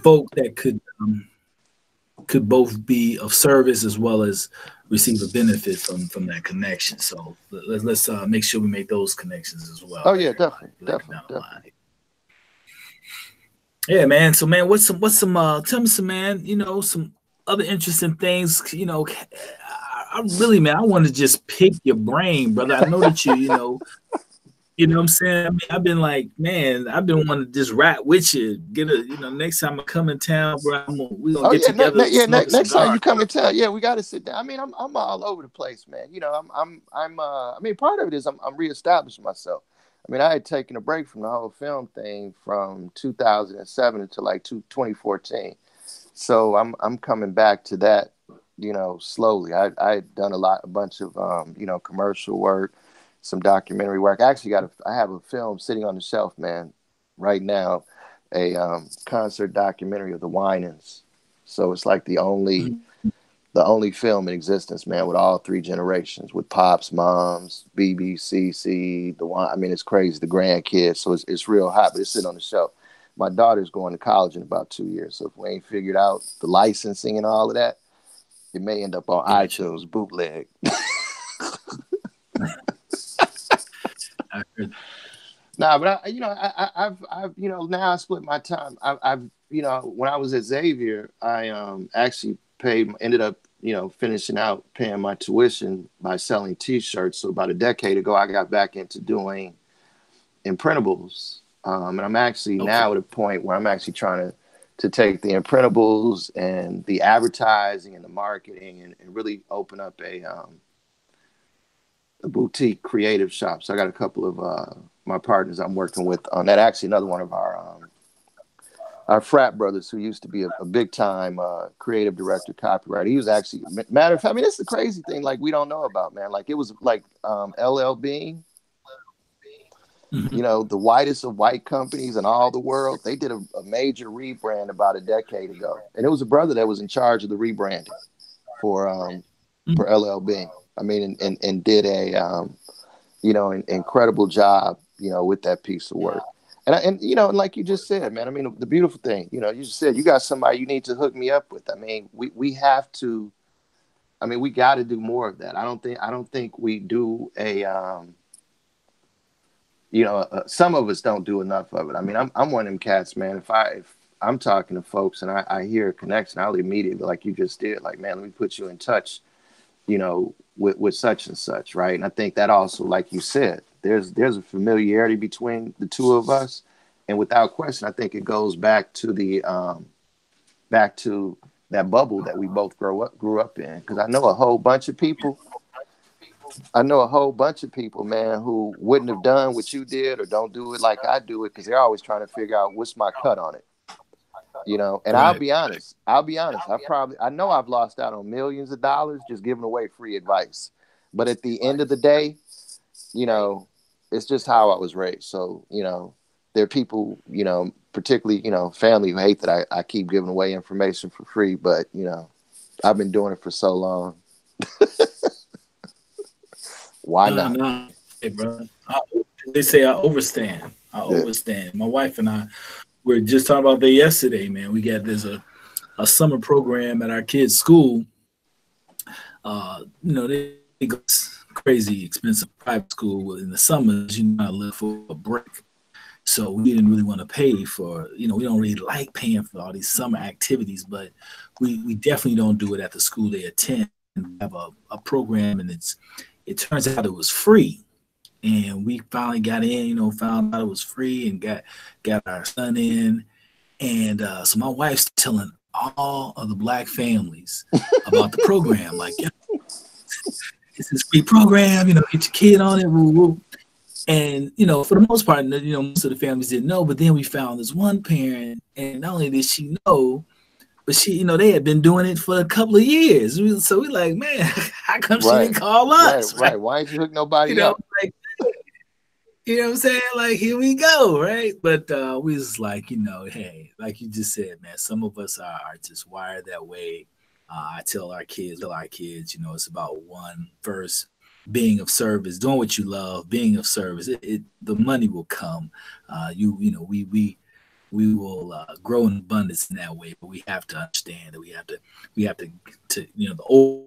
S1: folk that could both be of service as well as receive a benefit from that connection. So let's make sure we make those connections as well.
S2: Oh yeah, definitely.
S1: Yeah, man. So, man, what's some? Tell me some, man. Some other interesting things. I really, man, I want to just pick your brain, brother. I know that you know what I'm saying. I've been like, man, I've been wanting to just rap with you. Get next time I come in town, bro, we gonna get together.
S2: Next time you come in town, yeah, we got to sit down. I'm all over the place, man. Part of it is I'm reestablishing myself. I had taken a break from the whole film thing from 2007 until like 2014. So I'm coming back to that, slowly. I had done a bunch of commercial work, some documentary work. I actually I have a film sitting on the shelf, man, right now, a concert documentary of the Winans. So it's like the only film in existence, man, with all three generations, with Pops, Moms, BBC, the one. I mean, it's crazy. The grandkids, so it's real hot, but it's sitting on the shelf. My daughter's going to college in about 2 years, so if we ain't figured out the licensing and all of that, it may end up on iTunes bootleg. Nah, but I've now I split my time. I've when I was at Xavier, I actually ended up finishing out paying my tuition by selling T-shirts. So about a decade ago, I got back into doing imprintables, and I'm actually now at a point where I'm actually trying to take the imprintables and the advertising and the marketing and really open up a boutique creative shop. So I got a couple of my partners I'm working with on that. Actually, another one of our frat brothers who used to be a big time creative director, copywriter. He was actually, matter of fact, I mean, it's the crazy thing, like we don't know about, man. Like it was like LL Bean, the whitest of white companies in all the world. They did a major rebrand about a decade ago. And it was a brother that was in charge of the rebranding for LL Bean. I mean, and did a, an incredible job, with that piece of work. And like you just said, man, I mean, the beautiful thing, you just said, you got somebody you need to hook me up with. I mean, we have to, I mean, we got to do more of that. I don't think we do some of us don't do enough of it. I mean, I'm one of them cats, man. If I'm talking to folks and I hear a connection, I'll immediately, like you just did, like, man, let me put you in touch, with such and such, right? And I think that also, like you said, there's a familiarity between the two of us, and without question, I think it goes back to that bubble that we both grew up in. Because I know a whole bunch of people, man, who wouldn't have done what you did or don't do it like I do it because they're always trying to figure out what's my cut on it. And right. I'll be honest. I know I've lost out on millions of dollars just giving away free advice. But at the end of the day, it's just how I was raised. So, there are people, particularly, family who hate that I keep giving away information for free. But, I've been doing it for so long. Why not?
S1: No. Hey, bro. They say I overstand. Overstand. My wife and I were just talking about that yesterday, man. There's a summer program at our kids' school. They go crazy expensive private school in the summers. I live for a break. So we didn't really want to pay for, we don't really like paying for all these summer activities, but we definitely don't do it at the school they attend. We have a program, and it turns out it was free. And we finally got in, found out it was free and got our son in. And so my wife's telling all of the Black families about the program. Like, it's this free program, get your kid on it. Woo, woo. And, for the most part, most of the families didn't know. But then we found this one parent, and not only did she know, but she, they had been doing it for a couple of years. So we like, man, how come she didn't call us?
S2: Right. Why didn't you hook nobody up?
S1: Like, you know what I'm saying? Like, here we go, right? But we was like, hey, like you just said, man, some of us are just wired that way. I tell our kids, it's about one first, being of service, doing what you love, being of service. The money will come. We will grow in abundance in that way, but we have to understand that we have to the old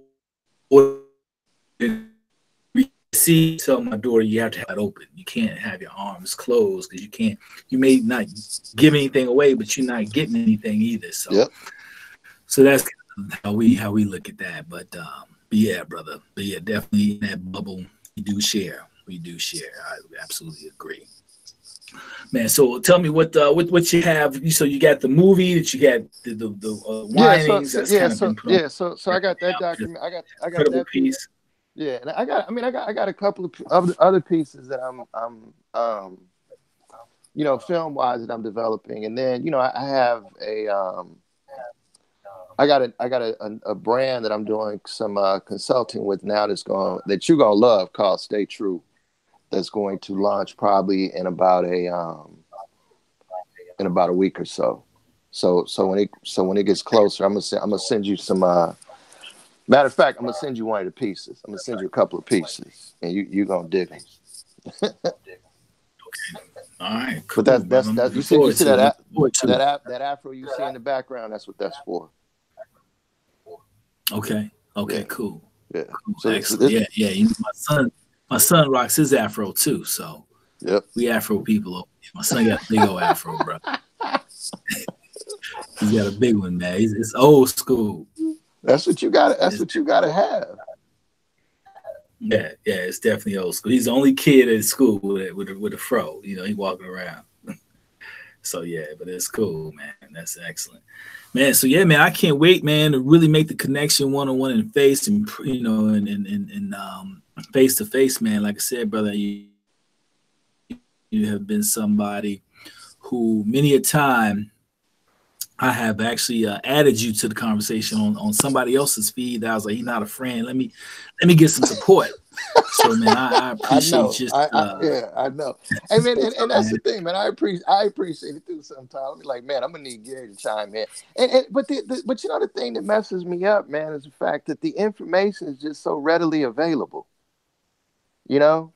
S1: see, tell my daughter, you have to have it open. You can't have your arms closed because you may not give anything away, but you're not getting anything either. So,
S2: yep.
S1: So that's how we look at that. But yeah, brother. But yeah, definitely in that bubble, we do share. I absolutely agree. Man, so tell me what you have. So you got the movie that you got the Winans.
S2: So I got that document. I got that piece. Yeah, and I got a couple of other pieces that I'm film wise that I'm developing, and then I have a brand that I'm doing some consulting with now that you're gonna love called Stay True. That's going to launch probably in about a week or so. So when it gets closer, I'm gonna send you some. Matter of fact, I'm gonna send you one of the pieces. I'm gonna send you a couple of pieces, and you're gonna dig them.
S1: All right, cool.
S2: But that's you see that afro you see in the background. That's what that's for.
S1: Okay.
S2: Yeah.
S1: Cool.
S2: Yeah.
S1: Cool.
S2: So
S1: excellent. Yeah. You know, my son rocks his afro too. So
S2: yep.
S1: We afro people. Over here. My son got a big old afro, bro. He's got a big one, man. It's old school.
S2: That's what you got. That's what you got to have.
S1: Yeah, it's definitely old school. He's the only kid at school with a fro. You know, he walking around. So yeah, but it's cool, man. That's excellent, man. So yeah, man, I can't wait, man, to really make the connection one-on-one and face, and you know, and face to face, man. Like I said, brother, you have been somebody who many a time I have actually added you to the conversation on somebody else's feed. That I was like, he's not a friend. Let me get some support. So man, I appreciate
S2: I know. Hey man, and that's the thing, man. I appreciate it too. Sometimes I'm like, man, I'm gonna need Gary to chime in. But you know the thing that messes me up, man, is the fact that the information is just so readily available. You know.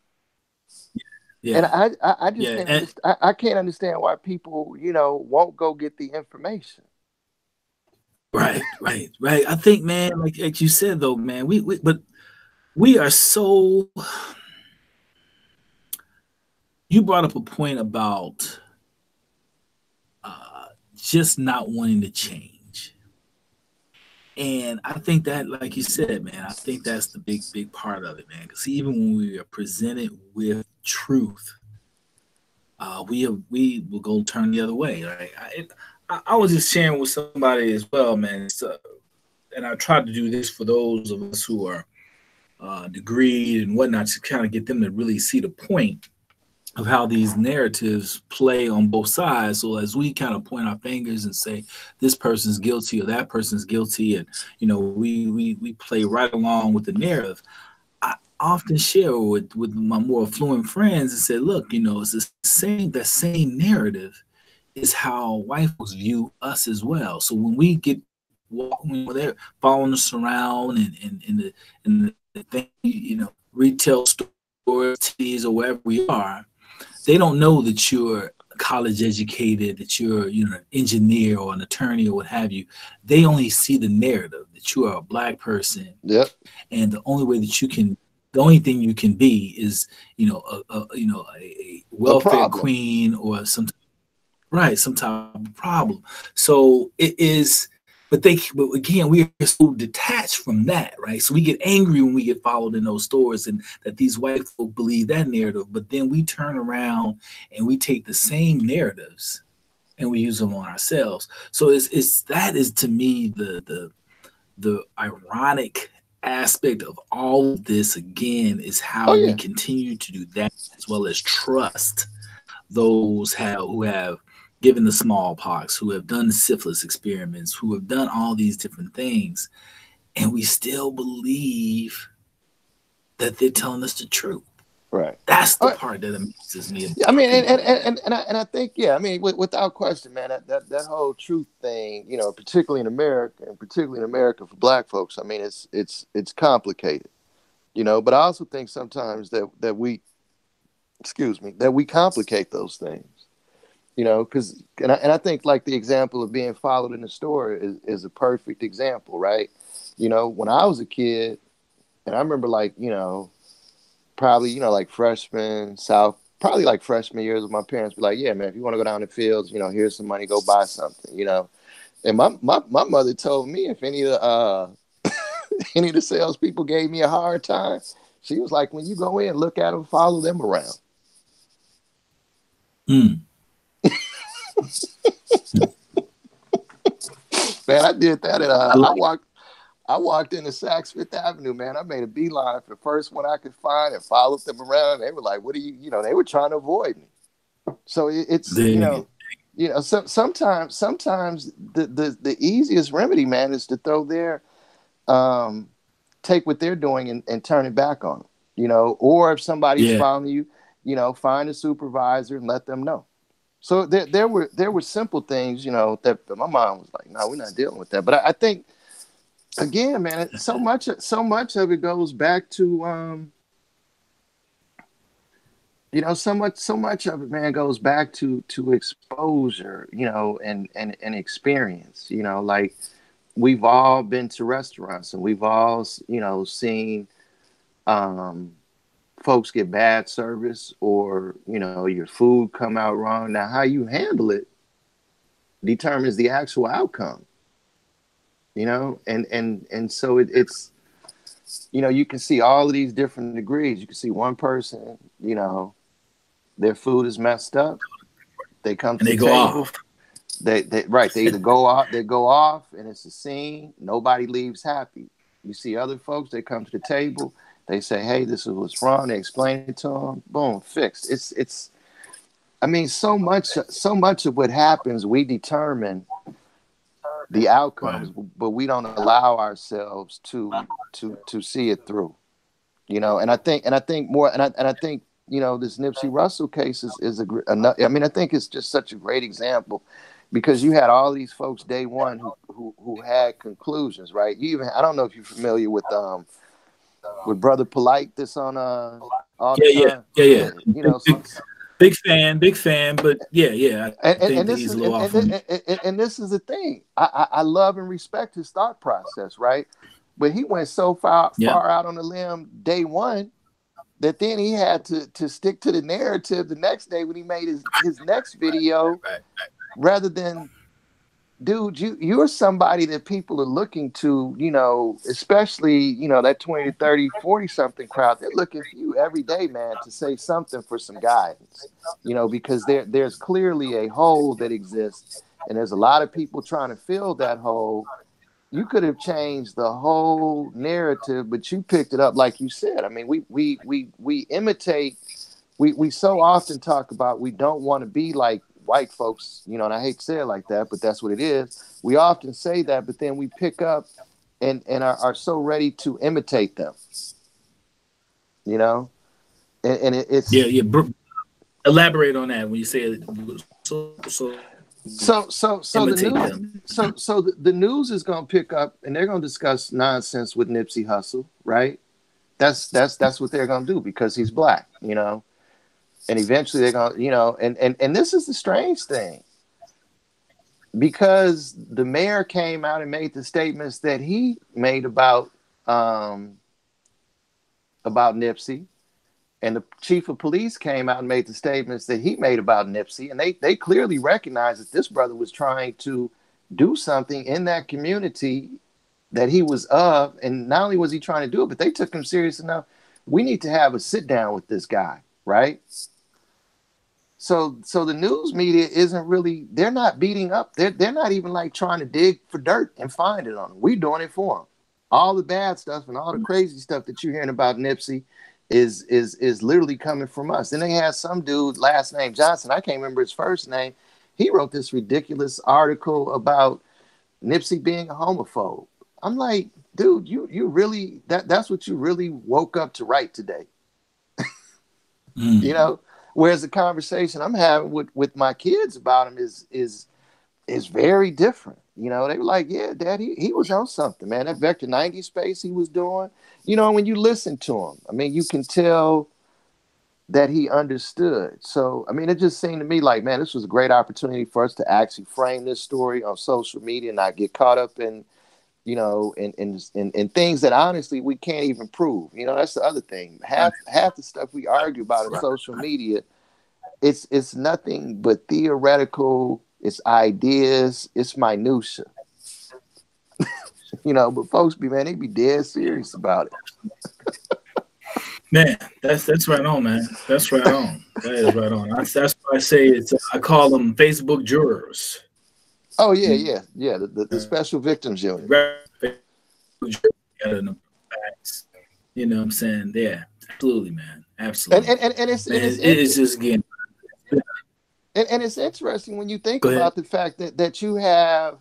S2: Yeah. And I just I can't understand why people, you know, won't go get the information.
S1: Right. I think, man, like you said though, man, we are so. You brought up a point about just not wanting to change, and I think that, like you said, man, I think that's the big part of it, man. Because even when we are presented with truth, we will go turn the other way. Right? I was just sharing with somebody as well, man. And I tried to do this for those of us who are degreed and whatnot, to kind of get them to really see the point of how these narratives play on both sides. So as we kind of point our fingers and say this person's guilty or that person's guilty, and you know, we play right along with the narrative. I often share with my more affluent friends and say, look, you know, it's that same narrative is how white folks view us as well. So when we get walking, when they're following us around and the thing, you know, retail stores or wherever we are, they don't know that you're college educated, that you're, you know, an engineer or an attorney or what have you. They only see the narrative that you are a black person.
S2: Yep.
S1: And the only thing you can be is, you know, a welfare queen or some type of problem. So it is. But again, we are so detached from that, right? So we get angry when we get followed in those stores and that these white folk believe that narrative. But then we turn around and we take the same narratives and we use them on ourselves. So that is to me the ironic aspect of all of this. Again, is how we continue to do that, as well as trust those who have given the smallpox, who have done the syphilis experiments, who have done all these different things, and we still believe that they're telling us the truth.
S2: Right.
S1: That's the part that amazes me.
S2: I mean, and I think, I mean, without question, man, that whole truth thing, you know, particularly in America for black folks, I mean, it's complicated, you know. But I also think sometimes that we complicate those things. You know, because I think like the example of being followed in the store is a perfect example, right? You know, when I was a kid, and I remember like, you know, probably, you know, like freshman years of my parents be like, yeah, man, if you want to go down the fields, you know, here's some money, go buy something, you know. And my mother told me if any of the salespeople gave me a hard time, she was like, when you go in, look at them, follow them around. Man, I did that at I walked into Saks Fifth Avenue, man. I made a beeline for the first one I could find and followed them around. They were like, what are you, you know, they were trying to avoid me. So it's, you know, You know, sometimes the easiest remedy, man, is to throw their take what they're doing and turn it back on them. You know, or if somebody's following you, you know, find a supervisor and let them know. So there were simple things, you know, that my mom was like, no, we're not dealing with that. But I think again, man, so much of it goes back to you know, so much of it, man, goes back to exposure, you know, and experience. You know, like we've all been to restaurants and we've all, you know, seen folks get bad service, or, you know, your food come out wrong. Now, how you handle it determines the actual outcome. You know, and so it's, you know, you can see all of these different degrees. You can see one person, you know, their food is messed up. They come to the table.
S1: Off.
S2: They either go off, and it's a scene. Nobody leaves happy. You see other folks, they come to the table. They say, "Hey, this is what's wrong." They explain it to them. Boom, fixed. It's. I mean, so much of what happens, we determine the outcomes, but we don't allow ourselves to see it through. You know, and I think more, and I think, you know, this Nipsey Russell case is I mean, I think it's just such a great example, because you had all these folks day one who had conclusions, right? You even, I don't know if you're familiar with Brother Polite that's on all the time.
S1: Yeah.
S2: You know,
S1: big fan, but yeah.
S2: And this is the thing. I love and respect his thought process, right? But he went so far out on the limb day one that then he had to stick to the narrative the next day when he made his next video, rather than, dude, you're somebody that people are looking to, you know, especially, you know, that 20 to 30, 40 something crowd. They're looking for you every day, man, to say something for some guidance, you know, because there's clearly a hole that exists, and there's a lot of people trying to fill that hole. You could have changed the whole narrative, but you picked it up, like you said. I mean, we imitate. We so often talk about we don't want to be like white folks, you know, and I hate to say it like that, but that's what it is. We often say that, but then we pick up and are so ready to imitate them, you know, and it's
S1: elaborate on that when you say it.
S2: So the news is going to pick up, and they're going to discuss nonsense with Nipsey Hussle, right? That's what they're going to do, because he's black, you know. And eventually they're going to, you know, and this is the strange thing, because the mayor came out and made the statements that he made about Nipsey. And the chief of police came out and made the statements that he made about Nipsey. And they clearly recognized that this brother was trying to do something in that community that he was of. And not only was he trying to do it, but they took him serious enough. We need to have a sit down with this guy, right? So the news media isn't really, they're not beating up. They're not even like trying to dig for dirt and find it on him. We're doing it for him. All the bad stuff and all the crazy stuff that you're hearing about Nipsey is literally coming from us. And they had some dude, last name Johnson, I can't remember his first name. He wrote this ridiculous article about Nipsey being a homophobe. I'm like, dude, you really, that's what you really woke up to write today. You know, whereas the conversation I'm having with my kids about him is very different. You know, they were like, yeah, Dad, he was on something, man. That Vector 90 space he was doing, you know, when you listen to him, I mean, you can tell that he understood. So, I mean, it just seemed to me like, man, this was a great opportunity for us to actually frame this story on social media and not get caught up in, you know, in things that honestly we can't even prove. You know, that's the other thing. Half the stuff we argue about in social media, it's nothing but theoretical. It's ideas. It's minutia. You know, but folks they be dead serious about it.
S1: Man, that's right on, man. That's right on. That is right on. That's why I say I call them Facebook jurors.
S2: Oh yeah. The special victims unit.
S1: You know what I'm saying? Yeah, absolutely, man. Absolutely.
S2: And it's
S1: just again.
S2: And it's interesting when you think
S1: Go ahead.
S2: about the fact that you have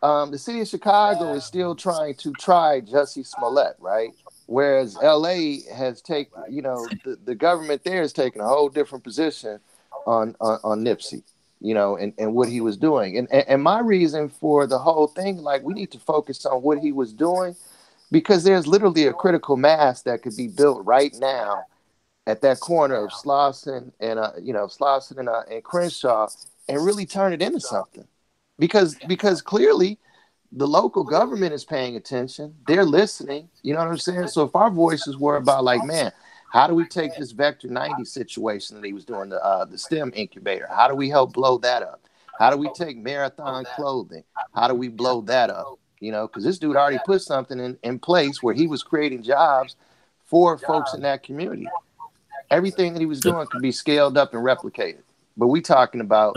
S2: the city of Chicago is still trying to try Jussie Smollett, right? Whereas LA has taken, you know, the government there has taken a whole different position on Nipsey, you know, and what he was doing. And my reason for the whole thing, like, we need to focus on what he was doing, because there's literally a critical mass that could be built right now at that corner of Slauson and Slauson and Crenshaw, and really turn it into something. Because clearly the local government is paying attention. They're listening. You know what I'm saying? So if our voices were about, like, man, how do we take this Vector 90 situation that he was doing, the STEM incubator? How do we help blow that up? How do we take Marathon Clothing? How do we blow that up? You know, because this dude already put something in place where he was creating jobs for folks in that community. Everything that he was doing could be scaled up and replicated. But we talking about,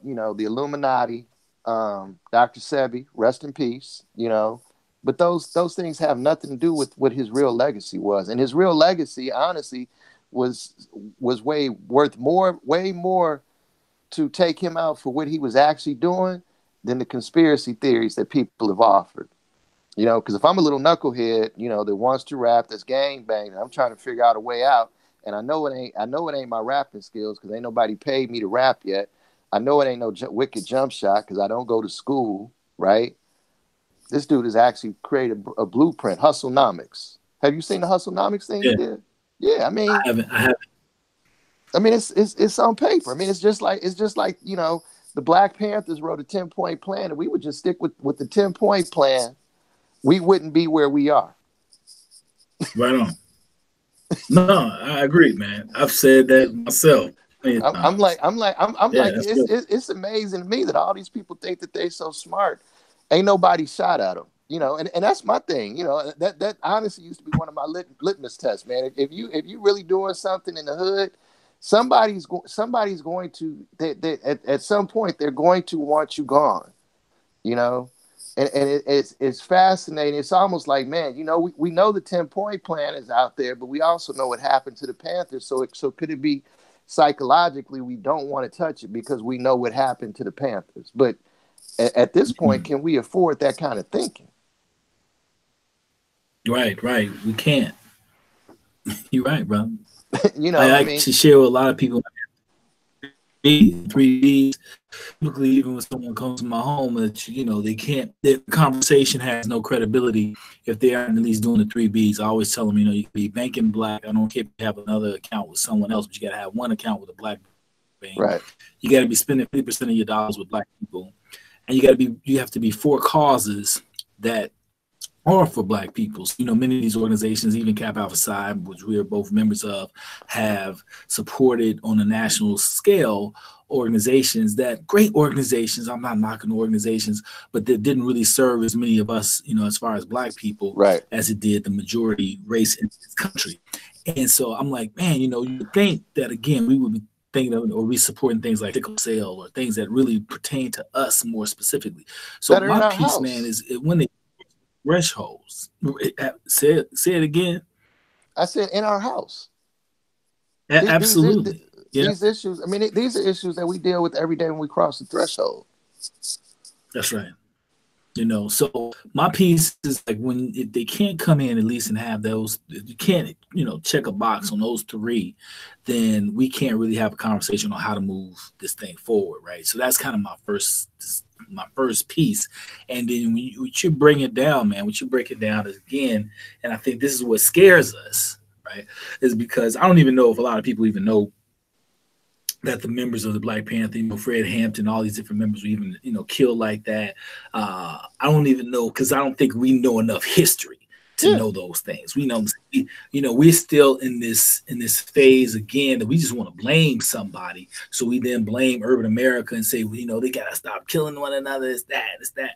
S2: you know, the Illuminati, Dr. Sebi, rest in peace, you know. But those things have nothing to do with what his real legacy was. And his real legacy, honestly, was way more to take him out for what he was actually doing than the conspiracy theories that people have offered. You know, because if I'm a little knucklehead, you know, that wants to rap, that's gang banging, I'm trying to figure out a way out, and I know it ain't my rapping skills, because ain't nobody paid me to rap yet. I know it ain't no wicked jump shot, because I don't go to school, right? This dude has actually created a blueprint, Hustlenomics. Have you seen the Hustlenomics thing he did? Yeah, I mean,
S1: I haven't.
S2: I mean, it's on paper. I mean, it's just like, you know, the Black Panthers wrote a 10-point plan, and we would just stick with the 10-point plan. We wouldn't be where we are.
S1: Right on. No, I agree, man. I've said that myself.
S2: I'm like, it's amazing to me that all these people think that they're so smart. Ain't nobody shot at them, you know. And that's my thing, you know. That honestly used to be one of my litmus tests, man. If you really doing something in the hood, somebody's going to at some point they're going to want you gone, you know. And it's fascinating. It's almost like, man, you know, we know the 10-point plan is out there, but we also know what happened to the Panthers. So could it be psychologically we don't want to touch it because we know what happened to the Panthers? But at this point, can we afford that kind of thinking?
S1: Right. We can't. You're right, bro.
S2: You know,
S1: I like to share with a lot of people. 3Ds. Typically, even when someone comes to my home, that, you know, they can't. The conversation has no credibility if they aren't at least doing the 3Bs. I always tell them, you know, you can be banking black. I don't care if you have another account with someone else, but you got to have one account with a black bank.
S2: Right.
S1: You got to be spending 50% of your dollars with black people, and you have to be for causes that are for black people. So, you know, many of these organizations, even Cap Alpha Psi, which we are both members of, have supported on a national scale organizations, that great organizations. I'm not knocking organizations, but that didn't really serve as many of us, you know, as far as black people,
S2: right,
S1: as it did the majority race in this country. And so I'm like, man, you know, you think that, again, we would be thinking of, or we supporting things like sickle cell or things that really pertain to us more specifically. So my piece, man, is when they thresholds. Say it again.
S2: I said in our house.
S1: Absolutely.
S2: These issues, I mean, these are issues that we deal with every day when we cross the threshold.
S1: That's right. You know, so my piece is like, when if they can't come in at least and have those, you can't, you know, check a box on those three, then we can't really have a conversation on how to move this thing forward, right? So that's kind of my first piece. And then when you bring it down, man, what you break it down is, again, and I think this is what scares us, right, is because I don't even know if a lot of people even know that the members of the Black Panther, you know, Fred Hampton, all these different members were even, you know, killed like that. I don't even know, because I don't think we know enough history to know those things. We know, you know, we're still in this phase again that we just want to blame somebody. So we then blame urban America and say, well, you know, they got to stop killing one another. It's that.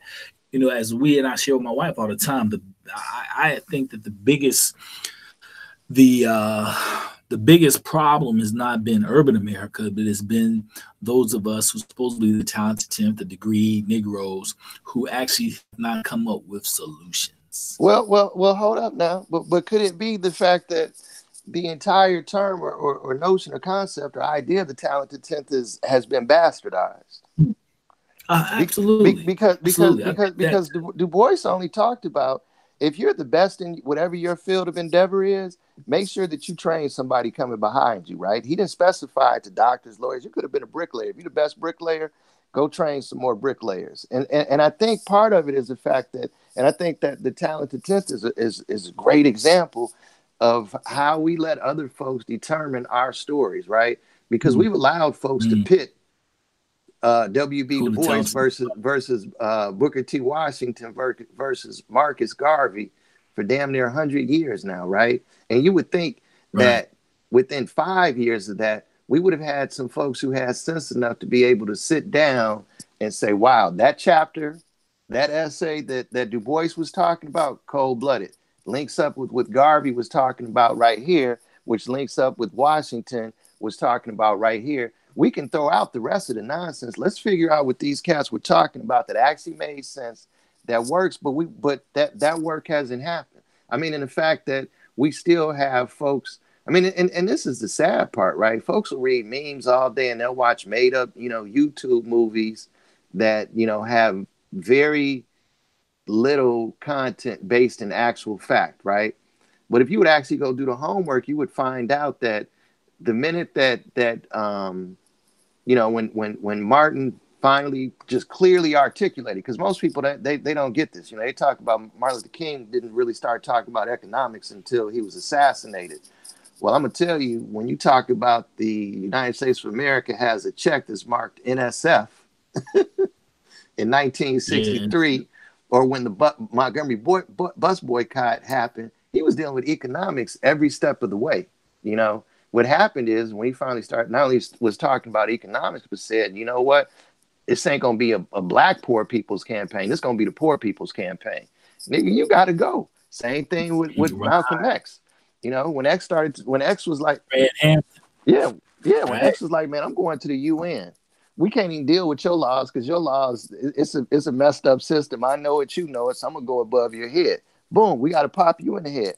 S1: You know, as and I share with my wife all the time, I think that the biggest problem has not been urban America, but it's been those of us who supposedly the talented 10th, the degree Negroes, who actually have not come up with solutions.
S2: Well, hold up now. But could it be the fact that the entire term or notion or concept or idea of the talented tenth has been bastardized.
S1: Absolutely, absolutely.
S2: Because Du Bois only talked about, if you're the best in whatever your field of endeavor is, make sure that you train somebody coming behind you, right? He didn't specify to doctors, lawyers. You could have been a bricklayer. If you're the best bricklayer, go train some more bricklayers. And I think part of it is the fact that, and I think that the talented tenth is a great example of how we let other folks determine our stories, right? Because we've allowed folks to pit W.B. Du Bois versus Booker T. Washington versus Marcus Garvey for damn near 100 years now, right? And you would think that within 5 years of that, we would have had some folks who had sense enough to be able to sit down and say, wow, that chapter, that essay that Du Bois was talking about, cold-blooded, links up with what Garvey was talking about right here, which links up with Washington was talking about right here. We can throw out the rest of the nonsense. Let's figure out what these cats were talking about that actually made sense, that works, but that work hasn't happened. I mean, in the fact that we still have folks, I mean, and this is the sad part, right? Folks will read memes all day and they'll watch made up, YouTube movies that, have very little content based in actual fact, right? But if you would actually go do the homework, you would find out that the minute when Martin finally just clearly articulated, because most people they don't get this. They talk about Martin Luther King didn't really start talking about economics until he was assassinated. Well, I'm gonna tell you, when you talk about the United States of America has a check that's marked NSF in 1963, or when the Montgomery bus boycott happened, he was dealing with economics every step of the way. What happened is when he finally started, not only was talking about economics, but said, you know what, this ain't going to be a black poor people's campaign. This is going to be the poor people's campaign. Nigga, you got to go. Same thing with Malcolm X. When X was like, when X was like, man, I'm going to the UN. We can't even deal with your laws because your laws, it's a messed up system. I know it, you know it, so I'm going to go above your head. Boom, we got to pop you in the head.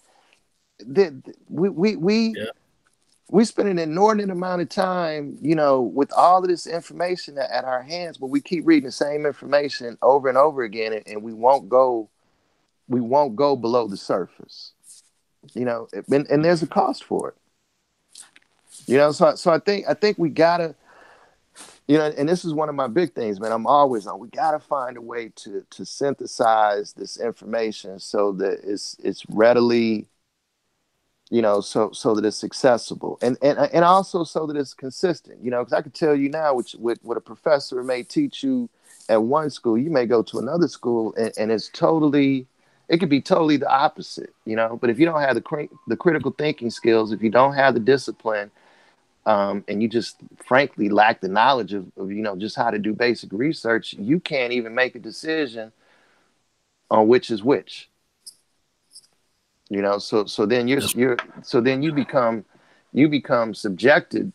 S2: We spend an inordinate amount of time, with all of this information at our hands, but we keep reading the same information over and over again, and we won't go below the surface, and there's a cost for it, so I think we gotta, and this is one of my big things, man. I'm always on. We gotta find a way to synthesize this information so that it's readily, so that it's accessible and also so that it's consistent, because I could tell you now, what a professor may teach you at one school, you may go to another school and it could be totally the opposite, but if you don't have the critical thinking skills, if you don't have the discipline, and you just frankly lack the knowledge of just how to do basic research, you can't even make a decision on which is which. So then you become subjected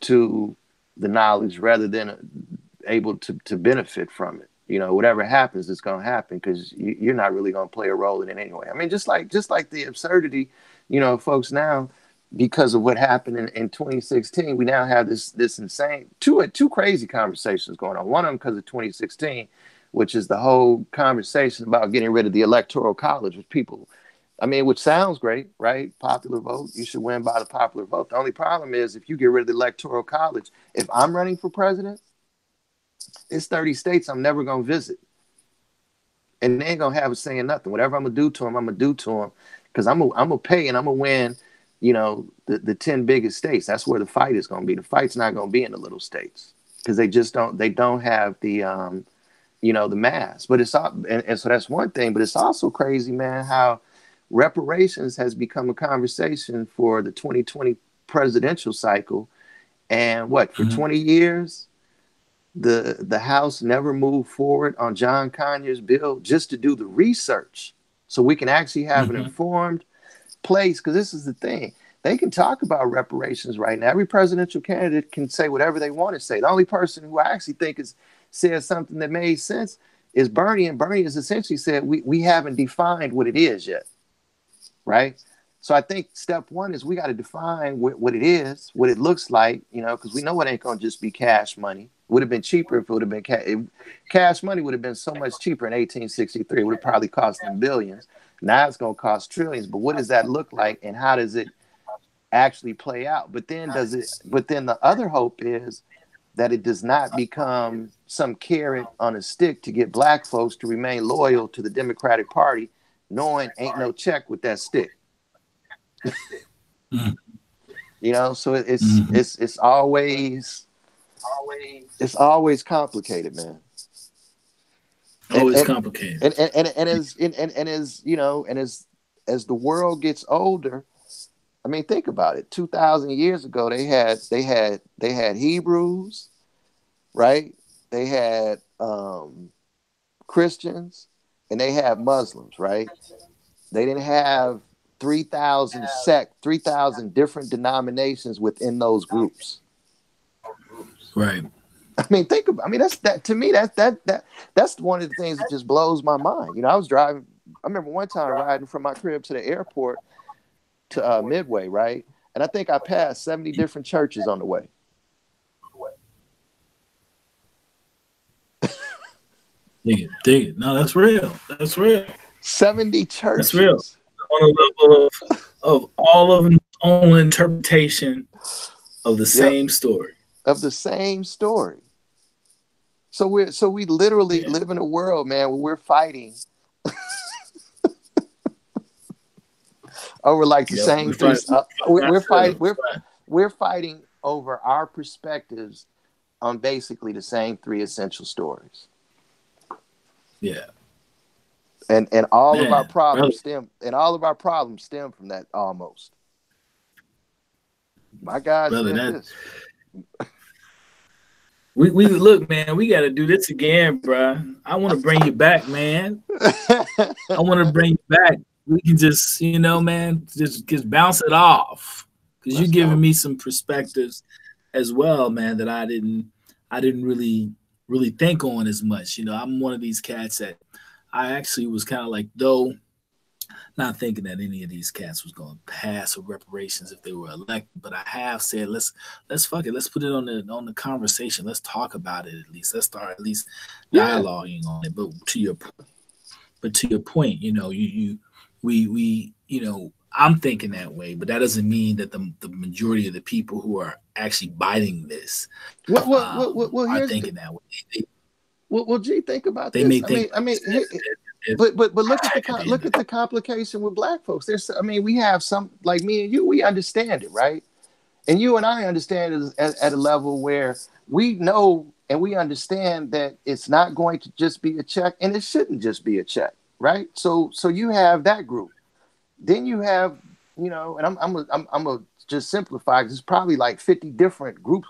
S2: to the knowledge rather than able to benefit from it. Whatever happens, it's going to happen because you're not really going to play a role in it anyway. I mean, just like the absurdity, folks now, because of what happened in 2016, we now have this insane two crazy conversations going on. One of them because of 2016, which is the whole conversation about getting rid of the Electoral College, which sounds great, right? Popular vote. You should win by the popular vote. The only problem is if you get rid of the Electoral College, if I'm running for president, it's 30 states I'm never going to visit. And they ain't going to have a say in nothing. Whatever I'm going to do to them, I'm going to do to them because I'm going to pay and I'm going to win, the 10 biggest states. That's where the fight is going to be. The fight's not going to be in the little states because they don't have the, the mass. But it's all, and so that's one thing, but it's also crazy, man, how reparations has become a conversation for the 2020 presidential cycle. And for 20 years, the House never moved forward on John Conyers' bill just to do the research so we can actually have an informed place. Because this is the thing. They can talk about reparations right now. Every presidential candidate can say whatever they want to say. The only person who I actually think said something that made sense is Bernie. And Bernie has essentially said, we haven't defined what it is yet. Right. So I think step one is we got to define what it is, what it looks like, you know, because we know it ain't going to just be cash money. Would have been cheaper if it would have been cash money would have been so much cheaper in 1863. It would have probably cost them billions. Now it's going to cost trillions. But what does that look like, and how does it actually play out? But then the other hope is that it does not become some carrot on a stick to get black folks to remain loyal to the Democratic Party, knowing ain't no check with that stick. You know, so it's always complicated, man.
S1: Always complicated.
S2: And as you know, and as the world gets older, I mean, think about it. 2,000 years ago, they had Hebrews, right? They had Christians, and they had Muslims, right? They didn't have 3,000 different denominations within those groups.
S1: Right.
S2: I mean, to me, that's one of the things that just blows my mind. You know, I remember one time riding from my crib to the airport to Midway, right? And I think I passed 70 different churches on the way.
S1: Dig it. No, that's real.
S2: 70 churches.
S1: That's real. On a level of all of them own interpretation of the same story.
S2: Of the same story. So we literally live in a world, man, where we're fighting over like the same things. We're fighting over our perspectives on basically the same three essential stories.
S1: Yeah.
S2: And all of our problems stem from that almost. My God,
S1: brother, we look, man, we got to do this again, bro. I want to bring you back, man. I want to bring you back. We can just, you know, man, just bounce it off, because you're giving me some perspectives as well, man, that I didn't really think on as much. You know, I'm one of these cats that I actually was kind of like, though, not thinking that any of these cats was going to pass with reparations if they were elected, but I have said let's fuck it, let's put it on the conversation, let's talk about it at least, let's start at least dialoguing on it. But to your point, you know, we you know, I'm thinking that way, but that doesn't mean that the majority of the people who are actually biting this are thinking that way.
S2: Well, gee, think about this. But look at the complication with black folks. We have some, like me and you, we understand it, right? And you and I understand it at a level where we know and we understand that it's not going to just be a check, and it shouldn't just be a check, right? So you have that group. Then you have, you know, and I'm gonna just simplify, because it's probably like 50 different groups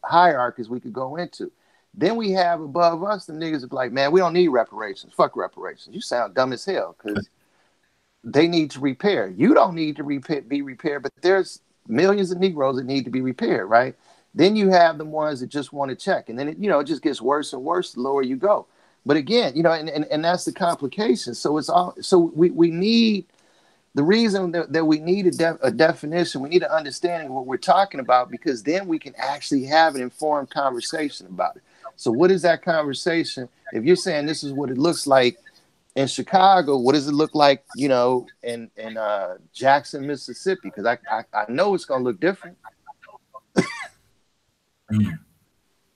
S2: hierarchies we could go into. Then we have above us the niggas that be like, man, we don't need reparations. Fuck reparations. You sound dumb as hell, because they need to repair. You don't need to be repaired, but there's millions of Negroes that need to be repaired, right? Then you have the ones that just want to check. And then, it just gets worse and worse the lower you go. But again, and that's the complication. So we need, the reason that we need a definition, we need an understanding of what we're talking about, because then we can actually have an informed conversation about it. So what is that conversation? If you're saying this is what it looks like in Chicago, what does it look like, in Jackson, Mississippi? Because I know it's going to look different.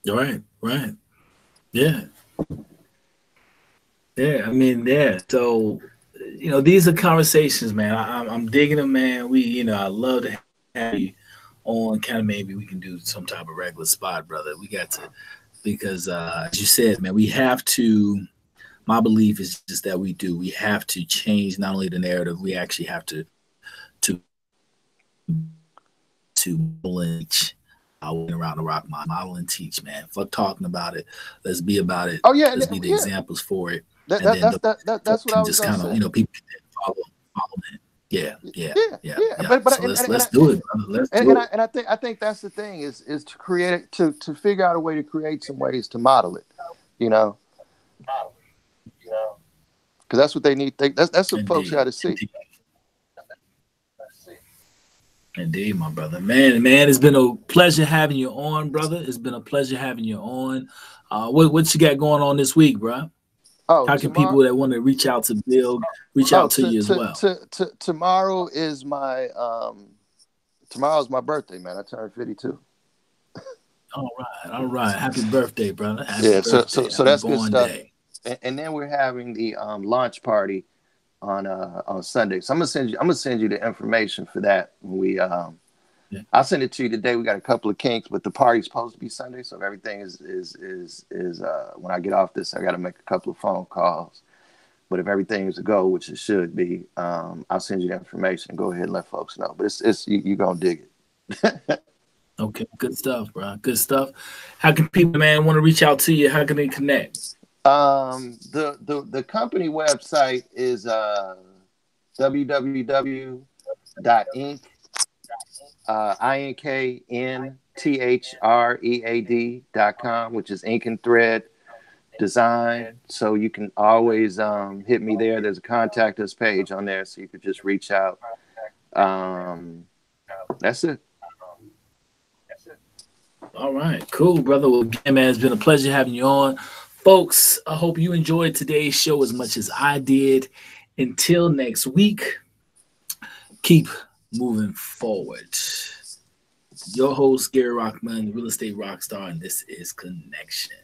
S1: Right. Yeah. So, these are conversations, man. I'm digging them, man. I love to have you on. Kind of maybe we can do some type of regular spot, brother. We got to, because as you said, man, we have to. My belief is just that we have to change not only the narrative, we actually have to lynch. I went around the rock model and teach, man. Fuck talking about it. Let's be about it.
S2: Oh yeah,
S1: let's be the examples for it.
S2: That's what I was
S1: just kind of, people can follow it. Yeah.
S2: But
S1: so let's do it, brother. Let's do it.
S2: And I think that's the thing is to create it, to figure out a way to create some ways to model it, because that's what they need. That's what folks got to see.
S1: Indeed, my brother. Man, it's been a pleasure having you on, brother. It's been a pleasure having you on. What you got going on this week, bro?
S2: Oh,
S1: How can
S2: tomorrow.
S1: people that want to reach out to Bill reach
S2: Oh,
S1: out to you as well?
S2: tomorrow is my tomorrow's my birthday, man. I turned 52.
S1: All right. Happy birthday, brother. Happy
S2: Yeah,
S1: birthday.
S2: so
S1: Happy
S2: that's good
S1: born
S2: stuff.
S1: day.
S2: And then we're having the launch party on Sunday. So I'm gonna send you the information for that.
S1: Yeah.
S2: I'll send it to you today. We got a couple of kinks, but the party's supposed to be Sunday, so if everything is when I get off this, I got to make a couple of phone calls. But if everything is a go, which it should be, I'll send you the information. Go ahead and let folks know. But it's you gonna dig it.
S1: Okay, good stuff, bro. Good stuff. How can people, man, want to reach out to you? How can they connect?
S2: The company website is www.ink INKNTHREAD.com, which is Ink and Thread Design. So you can always hit me there. There's a contact us page on there, so you could just reach out. That's it.
S1: All right, cool, brother. Well, again, man, it's been a pleasure having you on. Folks, I hope you enjoyed today's show as much as I did. Until next week, keep moving forward. Your host, Gary Rockman, real estate rock star, and this is Connection.